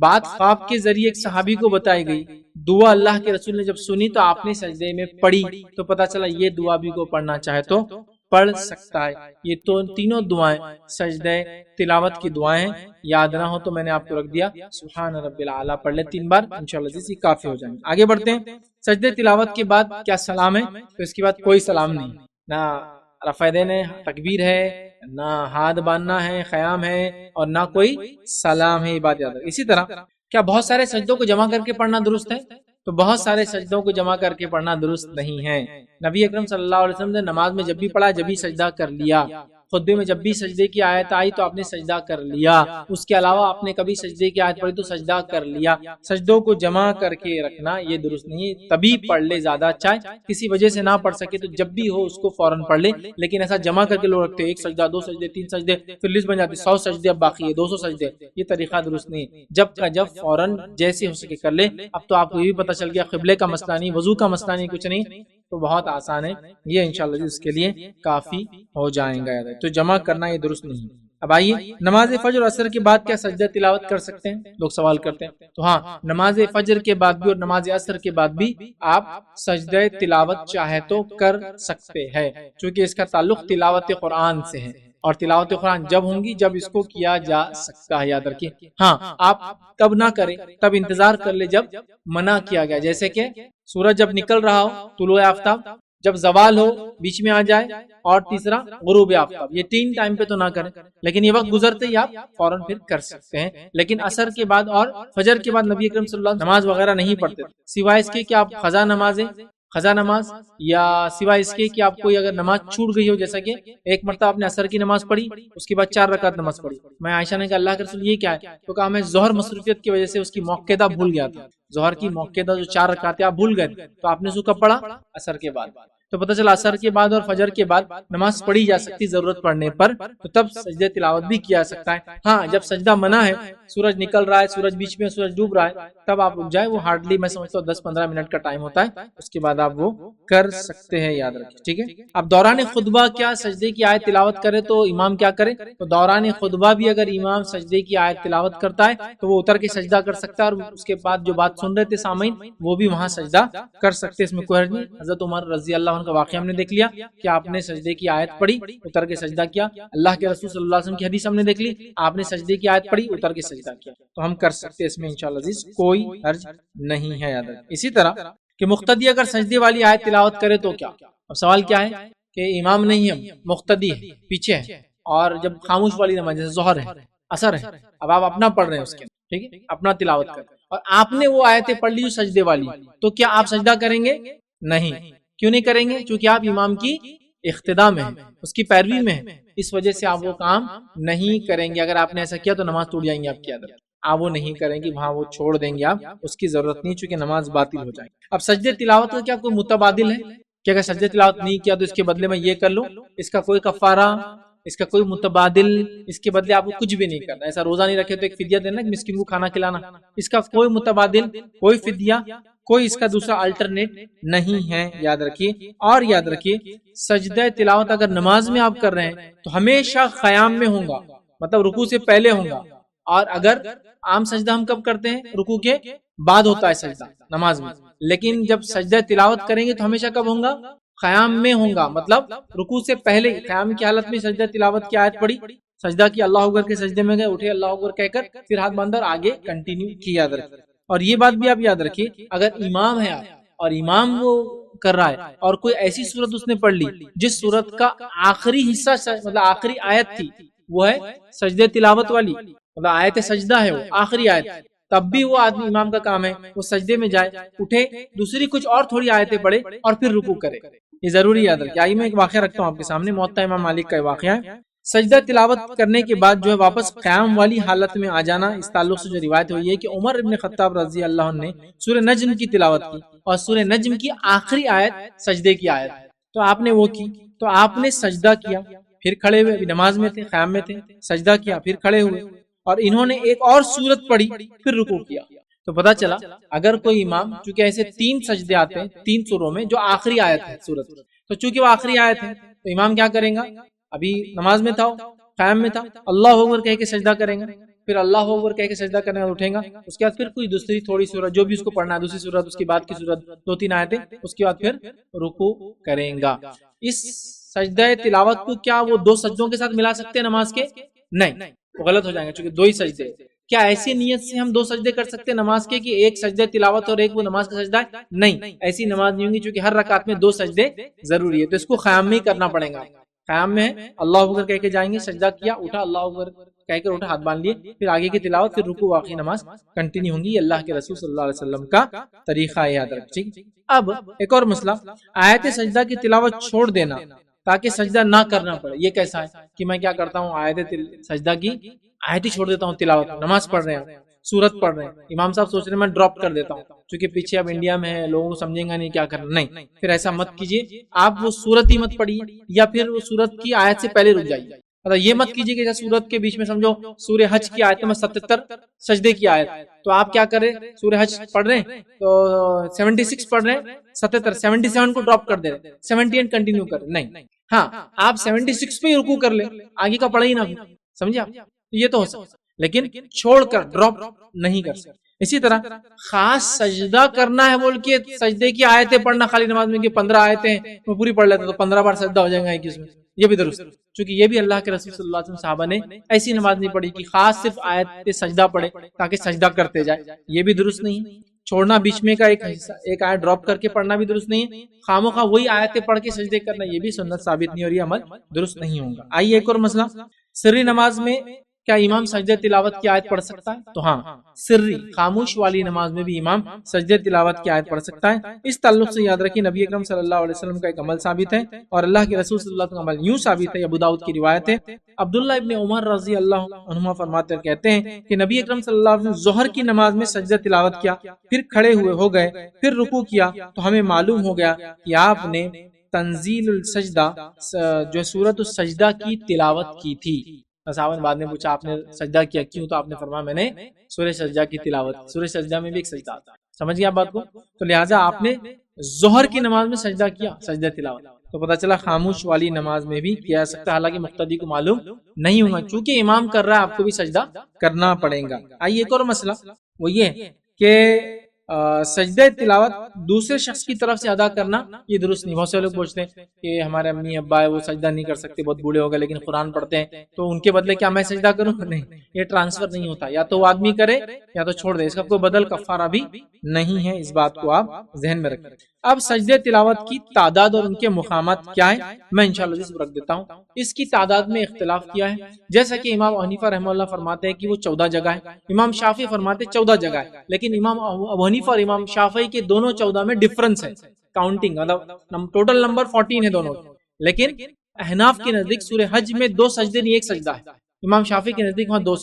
A: بات خواب کے ذریعے ایک صحابی کو بتائی گئی، دعا اللہ کے رسول نے جب سنی تو آپ نے سجدے میں پڑھی، تو پتہ چلا یہ دعا بھی کو پڑھنا چاہے تو پڑھ سکتا ہے۔ یہ تو تینوں دعائیں سجدہ تلاوت کی دعائیں ہیں، یاد نہ ہو تو میں نے آپ کو رکھ دیا، سبحان ربی الاعلیٰ پڑھ لے 3 بار، انشاءاللہ جیسی کافی ہو جائیں گے۔ آگے بڑھتے ہیں، سجدہ تلاوت کے بعد کیا سلام ہے؟ تو اس کے بعد کوئی سلام نہیں، نہ رفع یدین ہے، تکبیر ہے، نہ ہاتھ باندھنا ہے، قیام ہے، اور نہ کوئی سلام ہے، یہ بات یاد رکھیں۔ اسی طرح کیا بہت سارے سجدوں کو جمع کر کے پڑھنا درست ہے؟ تو بہت سارے سجدوں کو جمع کر کے پڑھنا درست نہیں ہے۔ نبی اکرم صلی اللہ علیہ وسلم نے نماز میں جب بھی پڑھا جب بھی سجدہ کر لیا، خطبے میں جب بھی سجدے کی آیت آئی تو آپ نے سجدہ کر لیا، اس کے علاوہ آپ نے کبھی سجدے کی آیت پڑھی تو سجدہ کر لیا۔ سجدوں کو جمع کر کے رکھنا یہ درست نہیں ہے، تبھی پڑھ لے زیادہ اچھا ہے، کسی وجہ سے نہ پڑھ سکے تو جب بھی ہو اس کو فوراً پڑھ لے، لیکن ایسا جمع کر کے لوگ رکھتے ہیں، 1 سجدہ 2 سجدے 3 سجدے، پھر لسٹ بن جاتی 100 سجدے اب باقی ہے 200 سجدے، یہ طریقہ درست نہیں ہے۔ جب کا جب فوراً جیسے ہو سکے کر لے۔ اب تو آپ کو یہ بھی پتہ چل گیا قبلے کا مسئلہ نہیں، وضو کا مسئلہ نہیں، کچھ نہیں، تو بہت آسان ہے، یہ انشاءاللہ اس کے لیے کافی ہو جائیں گا۔ تو جمع کرنا یہ درست نہیں۔ اب آئیے، نماز فجر اور عصر کے بعد کیا سجدہ تلاوت کر سکتے ہیں؟ لوگ سوال کرتے ہیں، تو ہاں، نماز فجر کے بعد بھی اور نماز عصر کے بعد بھی آپ سجدہ تلاوت چاہے تو کر سکتے ہیں، چونکہ اس کا تعلق تلاوت قرآن سے ہے، اور تلاوت قرآن جب ہوں گی جب اس کو کیا جا سکتا ہے، یاد رکھیے۔ ہاں، آپ تب نہ کریں، تب انتظار کر لے جب منع کیا گیا، جیسے کہ سورج جب نکل رہا ہو، طلوع آفتاب، جب زوال ہو بیچ میں آ جائے، اور تیسرا غروب آفتاب، یہ 3 ٹائم پہ تو نہ کریں، لیکن یہ وقت گزرتے ہی آپ فوراً پھر کر سکتے ہیں۔ لیکن عصر کے بعد اور فجر کے بعد نبی اکرم صلی اللہ علیہ وسلم نماز وغیرہ نہیں پڑھتے، سوائے اس کے کہ آپ قضا نمازیں قضا نماز یا سوائے اس کے کہ آپ کوئی اگر نماز چھوٹ گئی ہو، جیسا کہ ایک مرتبہ آپ نے عصر کی نماز پڑھی، اس کے بعد 4 رکعت نماز پڑھی، میں عائشہ نے کہا اللہ کے رسول یہ کیا ہے؟ تو کہا میں ظہر مصروفیت کی وجہ سے اس کی موقعہ بھول گیا تھا، ظہر کی موقعہ جو 4 رکعتیں آپ بھول گئے، تو آپ نے اس کو کب پڑھا؟ عصر کے بعد۔ تو پتہ چلا عصر کے بعد اور فجر کے بعد نماز پڑھی جا سکتی ضرورت پڑنے پر، تو تب سجدہ تلاوت بھی کیا جا سکتا ہے۔ ہاں جب سجدہ منع ہے، سورج نکل رہا ہے، سورج بیچ میں، سورج ڈوب رہا ہے، تب آپ رک جائیں، وہ ہارڈلی میں سمجھتا ہوں 10-15 منٹ کا ٹائم ہوتا ہے، اس کے بعد آپ وہ کر سکتے ہیں، یاد رکھیں، ٹھیک ہے۔ اب دوران خطبہ کیا سجدے کی آیت تلاوت کرے تو امام کیا کرے؟ تو دوران خطبہ بھی اگر امام سجدے کی آیت تلاوت کرتا ہے تو وہ اتر کے سجدہ کر سکتا ہے، اور اس کے بعد جو بات سن رہے تھے سامعین وہ بھی وہاں سجدہ کر سکتے، اس میں کوئی حرج نہیں۔ حضرت عمر رضی اللہ عنہ کا واقعہ ہم نے دیکھ لیا کہ آپ نے سجدے کی آیت پڑھی، اتر کے سجدہ کیا، اللہ کے رسول صلی اللہ علیہ وسلم کی حدیث ہم نے دیکھ لی، آپ نے سجدے کی آیت پڑھی، اتر کے سجدہ کیا، تو ہم کر سکتے، اس میں انشاءاللہ عزیز کوئی حرج نہیں ہے، یاد رکھیں۔ اسی طرح کہ مقتدی اگر سجدے والی آیت تلاوت کرے تو کیا؟ اب سوال کیا ہے کہ امام نہیں ہے، مقتدی ہے، پیچھے ہے، اور جب خاموش والی نماز جیسے ظہر ہے، عصر ہے، اب آپ اپنا پڑھ رہے ہیں اس کے، ٹھیک ہے، اپنا تلاوت کر، اور آپ نے وہ آیتیں پڑھ لی جو سجدے والی، تو کیا آپ سجدہ کریں گے؟ نہیں۔ کیوں نہیں کریں گے؟ چونکہ آپ امام کی اقتداء میں ہیں، اس کی پیروی میں ہیں، اس وجہ سے آپ وہ کام نہیں کریں گے۔ اگر آپ نے ایسا کیا تو نماز ٹوٹ جائیں گے آپ کی عادت، آپ وہ نہیں کریں گے، وہاں وہ چھوڑ دیں گے، آپ اس کی ضرورت نہیں، چونکہ نماز باطل ہو جائے گی۔ اب سجدے تلاوت کا کیا کوئی متبادل ہے کہ اگر سجدے تلاوت نہیں کیا تو اس کے بدلے میں یہ کر لوں؟ اس کا کوئی کفارہ، اس کا کوئی متبادل، اس کے بدلے آپ کو کچھ بھی نہیں کرنا، ایسا روزہ نہیں رکھے تو ایک فدیہ دینا، مسکین کو کھانا کھلانا، اس کا کوئی متبادل، کوئی فدیہ، کوئی اس کا دوسرا الٹرنیٹ نہیں ہے، یاد رکھیے۔ اور یاد رکھیے سجدہ تلاوت اگر نماز میں آپ کر رہے ہیں تو ہمیشہ قیام میں ہوں گا، مطلب رکوع سے پہلے ہوں گا، اور اگر عام سجدہ ہم کب کرتے ہیں؟ رکوع کے بعد ہوتا ہے سجدہ نماز میں، لیکن جب سجدہ تلاوت کریں گے تو ہمیشہ کب ہوں گا؟ قیام میں ہوں گا، مطلب رکوع سے پہلے قیام کی حالت میں سجدہ تلاوت کی آیت پڑھی، سجدہ کی، اللہ اکبر کے سجدے میں گئے، اٹھے اللہ اکبر کہہ کر پھر ہاتھ باندھا اور آگے کنٹینیو کیا، یاد رکھیں۔ اور یہ بات بھی آپ یاد رکھیے اگر امام ہے آپ اور امام وہ کر رہا ہے اور کوئی ایسی صورت اس نے پڑھ لی جس صورت کا آخری حصہ مطلب آخری آیت تھی وہ ہے سجدے تلاوت والی، مطلب آیت سجدہ ہے، وہ آخری آیت، تب بھی وہ آدمی امام کا کام ہے وہ سجدے میں جائے، اٹھے، دوسری کچھ اور تھوڑی آیتیں پڑھے اور پھر رکوع کرے، یہ ضروری یاد رکھیں۔ آئیے میں ایک واقعہ رکھتا ہوں آپ کے سامنے، موطا امام مالک کا واقعہ ہے۔ سجدہ تلاوت کرنے کے بعد جو ہے واپس قیام والی حالت میں آ جانا، اس تعلق سے جو روایت ہوئی ہے کہ عمر ابن خطاب رضی اللہ عنہ نے سورہ نجم کی تلاوت کی، اور سورہ نجم کی آخری آیت سجدے کی آیت، تو آپ نے وہ کی، تو آپ نے سجدہ کیا، پھر کھڑے ہوئے، ابھی نماز میں تھے، قیام میں تھے، سجدہ کیا، پھر کھڑے ہوئے، اور انہوں نے ایک اور سورت پڑھی، پھر رکوع کیا۔ تو پتا چلا اگر کوئی امام، چونکہ ایسے 3 سجدے آتے ہیں 3 سوروں میں جو آخری آیت ہے سورت، تو چونکہ وہ آخری آیت ہے تو امام کیا کریں گا؟ ابھی نماز میں تھا، قیام میں تھا، اللہ اکبر کہہ کے سجدہ کریں گا، پھر اللہ اکبر کہہ کے سجدہ کرنے کا اٹھیں گا، اس کے بعد پھر کوئی دوسری تھوڑی سورت جو بھی اس کو پڑھنا ہے، دوسری سورت، اس کے بعد کی سورت، 2-3 آیتیں، اس کے بعد پھر رکوع کریں گا۔ اس سجدہ تلاوت کو کیا وہ 2 سجدوں کے ساتھ ملا سکتے ہیں نماز کے؟ نہیں، وہ غلط ہو جائیں گے، چونکہ 2 ہی سجدے۔ کیا ایسی نیت سے ہم 2 سجدے کر سکتے ہیں نماز کے کہ ایک سجدہ تلاوت اور ایک وہ نماز کا سجدہ ہے؟ نہیں، ایسی نماز نہیں ہوگی، چونکہ ہر رکعت میں 2 سجدے ضروری ہے، تو اس کو قیام میں ہی کرنا پڑے گا۔ قیام میں ہے، اللہ اکبر کہہ کے جائیں گے، سجدہ کیا، اٹھا، اللہ اکبر کہہ کر اٹھا، ہاتھ باندھ لیے، پھر آگے کی تلاوت، پھر رکوع، باقی نماز کنٹینیو ہوں گی۔ اللہ کے رسول صلی اللہ علیہ وسلم کا طریقہ ہے، یاد رکھیں۔ اب ایک اور مسئلہ، آیت سجدہ کی تلاوت چھوڑ دینا تاکہ سجدہ نہ کرنا پڑے، یہ کیسا ہے کہ میں کیا کرتا ہوں، آیت سجدہ کی آیت ہی چھوڑ دیتا ہوں، تلاوت، نماز پڑھ رہے ہیں، سورت پڑھ رہے ہیں، امام صاحب سوچ رہے ہیں میں ڈراپ کر دیتا ہوں چونکہ پیچھے اب انڈیا میں ہے، لوگوں کو سمجھیں گا نہیں کیا کرنا، نہیں، پھر ایسا مت کیجیے، آپ وہ سورت ہی مت پڑھیے، یا پھر وہ سورت کی آیت سے پہلے رک جائیے، مطلب یہ مت کیجیے کہ سورت کے بیچ میں سمجھو سورہ حج کی آیت میں 77 سجدے کی آیت، تو آپ کیا کریں، سورہ حج پڑھ رہے ہیں تو 76 پڑھ رہے ہیں، 77 77 کو ڈراپ کر دے رہے ہیں، 78 کنٹینیو کر، نہیں، ہاں آپ 76 پہ ہی رکوع کر لیں، آگے کا پڑھا ہی نہ، سمجھے آپ، یہ تو ہو سکتا، لیکن چھوڑ کر ڈراپ نہیں کر سکتے۔ اسی طرح خاص سجدہ کرنا ہے بول کے سجدے کی آیتیں پڑھنا خالی نماز میں کہ 15 آیتیں وہ پوری پڑھ لیتے تو 15 بار سجدہ ہو جائے گا ایک اس میں، یہ بھی درست، چونکہ یہ بھی اللہ کے رسول صلی اللہ علیہ وسلم صحابہ نے ایسی نماز نہیں پڑھی کہ خاص صرف آیت سجدہ پڑھے تاکہ سجدہ کرتے جائے، یہ بھی درست نہیں۔ چھوڑنا بیچ میں کا ایک آیت ڈراپ کر کے پڑھنا بھی درست نہیں ہے، خاموخواہ وہی آیتیں پڑھ کے سجدے کرنا، یہ بھی سنت ثابت نہیں اور یہ عمل درست نہیں ہوگا۔ آئیے ایک اور مسئلہ، سری نماز میں کیا امام سجدہ تلاوت کی آیت پڑھ سکتا ہے؟ تو ہاں، سری خاموش والی نماز میں بھی امام سجدہ تلاوت کی آیت پڑھ سکتا ہے۔ اس تعلق سے یاد رکھیے نبی اکرم صلی اللہ علیہ وسلم کا ایک عمل ثابت ہے اور اللہ کے رسول صلی اللہ علیہ وسلم کا عمل یوں ثابت ہے، ابو داؤد کی روایت ہے، عبداللہ ابن عمر رضی اللہ عنہما فرماتے ہیں، کہتے ہیں کہ نبی اکرم صلی اللہ علیہ وسلم ظہر کی نماز میں سجدہ تلاوت کیا، پھر کھڑے ہوئے ہو گئے، پھر رکوع کیا، تو ہمیں معلوم ہو گیا کہ آپ نے تنزیل السجدہ جو سورۃ السجدہ کی تلاوت کی تھی۔ صحابہ نے بعد میں پوچھا آپ نے سجدہ کیا کیوں؟ تو آپ نے فرمایا میں نے سورہ سجدہ کی تلاوت۔ سورہ سجدہ میں بھی ایک سجدہ آتا ہے، سمجھ گیا آپ بات کو؟ تو لہٰذا آپ نے ظہر کی نماز میں سجدہ کیا، سجدہ تلاوت، تو پتہ چلا خاموش والی نماز میں بھی کیا سکتا ہے، حالانکہ مقتدی کو معلوم نہیں ہوگا، چونکہ امام کر رہا ہے آپ کو بھی سجدہ کرنا پڑے گا۔ آئیے ایک اور مسئلہ وہ یہ کہ سجدہ تلاوت دوسرے شخص کی طرف سے ادا کرنا یہ درست نہیں۔ بہت سے لوگ پوچھتے ہیں کہ ہمارے امی ابا ہے وہ سجدہ نہیں کر سکتے، بہت بوڑھے ہو گئے لیکن قرآن پڑھتے ہیں، تو ان کے بدلے کیا میں سجدہ کروں؟ نہیں، یہ ٹرانسفر نہیں ہوتا، یا تو وہ آدمی کرے یا تو چھوڑ دے، اس کا کوئی بدل کفارہ بھی نہیں ہے، اس بات کو آپ ذہن میں رکھیں۔ اب سجدہ تلاوت کی تعداد اور ان کے مقامات کیا ہے میں انشاءاللہ اس کو رکھ دیتا ہوں۔ اس کی تعداد میں اختلاف کیا ہے، جیسا کہ امام ابو حنیفہ رحمہ اللہ فرماتے ہیں کہ وہ 14 جگہ ہے، امام شافعی فرماتے ہیں 14 جگہ ہے، لیکن امام ابو حنیفہ اور امام شافعی کے دونوں 14 میں ڈفرنس ہے، کاؤنٹنگ مطلب ٹوٹل نمبر 14 ہے دونوں، لیکن احناف کے نزدیک سورہ حج میں 2 سجدے نہیں ایک سجدہ ہے، امام شافعی کے نزدیک وہاں 2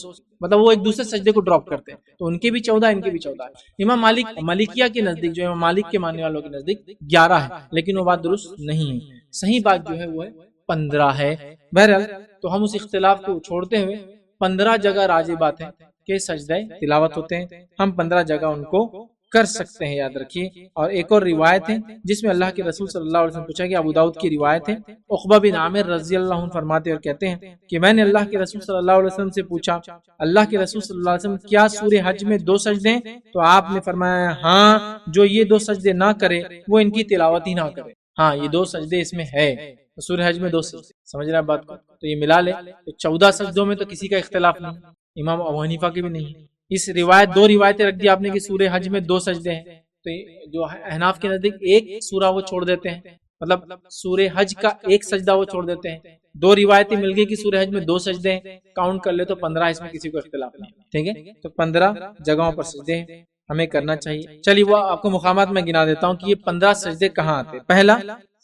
A: مطلب وہ ایک دوسرے سجدے کو ڈراپ کرتے ہیں، تو ان کے بھی 14 ان کے بھی 14 ہے۔ امام مالکیہ کے نزدیک جو امام مالک کے ماننے والوں کے نزدیک 11 ہے، لیکن وہ بات درست نہیں ہے، صحیح بات جو ہے وہ ہے 15 ہے۔ بہرحال تو ہم اس اختلاف کو چھوڑتے ہوئے 15 جگہ راجح بات ہے کہ سجدہ تلاوت ہوتے ہیں، ہم 15 جگہ ان کو کر سکتے ہیں، یاد رکھیے۔ اور ایک اور روایت ہے جس میں اللہ کے رسول صلی اللہ علیہ وسلم پوچھا کہ ابو داؤد کی روایت ہے، عقبہ بن عامر رضی اللہ عنہ فرماتے اور کہتے ہیں کہ میں نے اللہ کے رسول صلی اللہ علیہ وسلم سے پوچھا، اللہ کے رسول صلی اللہ علیہ وسلم کیا سورہ حج میں 2 سجدے ہیں؟ تو آپ نے فرمایا ہاں، جو یہ 2 سجدے نہ کرے وہ ان کی تلاوت ہی نہ کرے۔ ہاں، یہ 2 سجدے اس میں ہے، سورہ حج میں 2 سجدے، سمجھ رہے ہیں بات کو؟ تو یہ ملا لے، تو 14 سجدوں میں تو کسی کا اختلاف نہیں، امام ابو حنیفہ کے بھی نہیں ہے۔ اس روایت 2 روایتیں رکھ دی آپ نے کہ سورہ حج میں 2 سجدے ہیں، تو جو احناف کے نزدیک ایک سورہ وہ چھوڑ دیتے ہیں، مطلب سورہ حج کا ایک سجدہ وہ چھوڑ دیتے ہیں۔ 2 روایتیں مل گئی کہ سورہ حج میں 2 سجدے ہیں، کاؤنٹ کر لے تو 15، اس میں کسی کو اختلاف نہیں، ٹھیک ہے؟ تو 15 جگہوں پر سجدے ہیں، ہمیں کرنا چاہیے۔ چلیے وہ آپ کو مقامات میں گنا دیتا ہوں کہ یہ 15 سجدے کہاں آتے ہیں۔ پہلا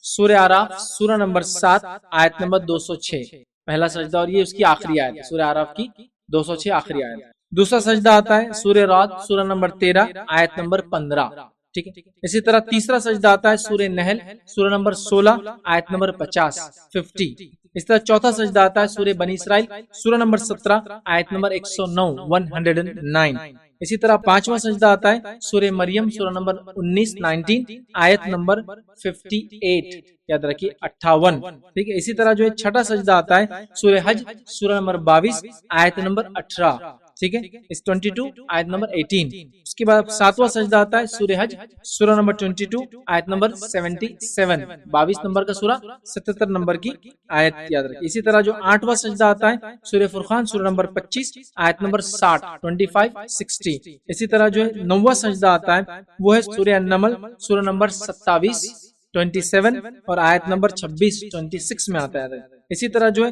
A: سورہ اعراف سورہ نمبر 7 آیت نمبر 206، پہلا سجدہ، اور یہ اس کی آخری آیت ہے، سورہ اعراف کی 206 آخری آیت۔ دوسرا سجدہ آتا ہے سورہ رعد سورہ نمبر 13 آیت نمبر 15، ٹھیک ہے؟ اسی طرح تیسرا سجدہ آتا ہے سورہ نحل سورہ نمبر 16 آیت نمبر 50 50۔ اس طرح چوتھا سجدہ آتا ہے سورہ بنی اسرائیل سورہ نمبر 17 آیت نمبر 109 109۔ اسی طرح پانچواں سجدہ آتا ہے سورہ مریم سورہ نمبر 19 آیت نمبر 58، یاد رکھیے 58، ٹھیک ہے؟ اسی طرح جو ہے چھٹا سجدہ آتا ہے سورہ حج سورہ نمبر 22 آیت نمبر 18، ٹھیک ہے؟ اس 22 آیت نمبر 18۔ اس کے بعد ساتواں سجدہ آتا ہے سورہ حج سورہ نمبر 22 آیت نمبر 77، 22 نمبر کا سورہ 77 نمبر کی آیت یاد رکھیے۔ اسی طرح جو آٹھواں سجدہ آتا ہے سورہ فرقان سورہ نمبر 25 آیت نمبر 60 25 60۔ اسی طرح جو ہے نواں سجدہ آتا ہے وہ ہے سورہ النمل سورہ نمبر 27 27 اور آیت نمبر 26 26 میں آتا ہے۔ اسی طرح جو ہے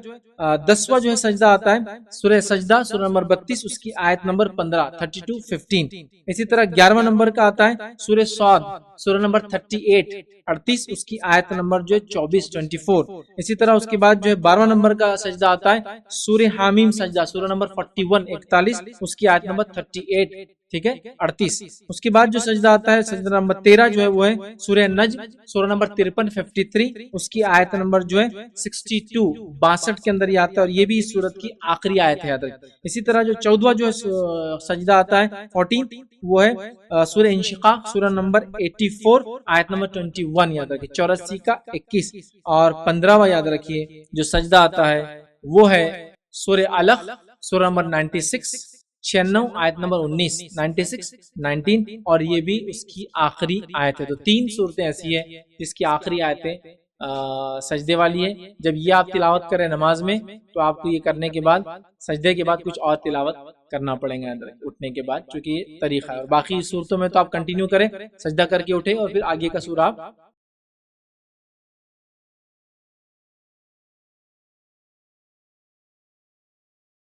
A: 10واں جو ہے سجدہ آتا ہے سورہ سجدہ سورہ نمبر 32 اس کی آیت نمبر 15 32 15۔ اسی طرح 11واں نمبر کا آتا ہے سورہ صاد سورہ نمبر 38 38 اس کی آیت نمبر جو ہے 24 24۔ اسی طرح اس کے بعد جو ہے 12واں نمبر کا سجدہ آتا ہے سورہ حامیم سجدہ سورہ نمبر 41 41 اس کی آیت نمبر 38، ٹھیک ہے 38۔ اس کے بعد جو سجدہ آتا ہے سجدہ نمبر 13 جو ہے وہ ہے سورہ نجم سورہ نمبر 53 53 اس کی آیت نمبر جو ہے 62 62 کے اندر یہ آتا ہے، اور یہ بھی اس سورت کی آخری آیت ہے یاد رکھیں۔ اسی طرح جو 14واں جو ہے سجدہ آتا ہے 14 وہ ہے سورہ انشقاق سورہ نمبر 84 آیت نمبر 21 یاد رکھیے، 84 کا 21۔ اور 15واں یاد رکھیے جو سجدہ آتا ہے وہ ہے سورہ علق سورہ نمبر 96 96 آیت نمبر 19 96 19، اور یہ بھی اس کی آخری آیت ہے۔ تو 3 صورتیں ایسی ہیں جس کی آخری آیتیں سجدے والی ہے۔ جب یہ آپ تلاوت کریں نماز میں تو آپ کو یہ کرنے کے بعد سجدے کے بعد کچھ اور تلاوت کرنا پڑیں گا اٹھنے کے بعد، چونکہ یہ طریقہ ہے۔ اور باقی صورتوں میں تو آپ کنٹینیو کریں، سجدہ کر کے اٹھیں اور پھر آگے کا سورہ آپ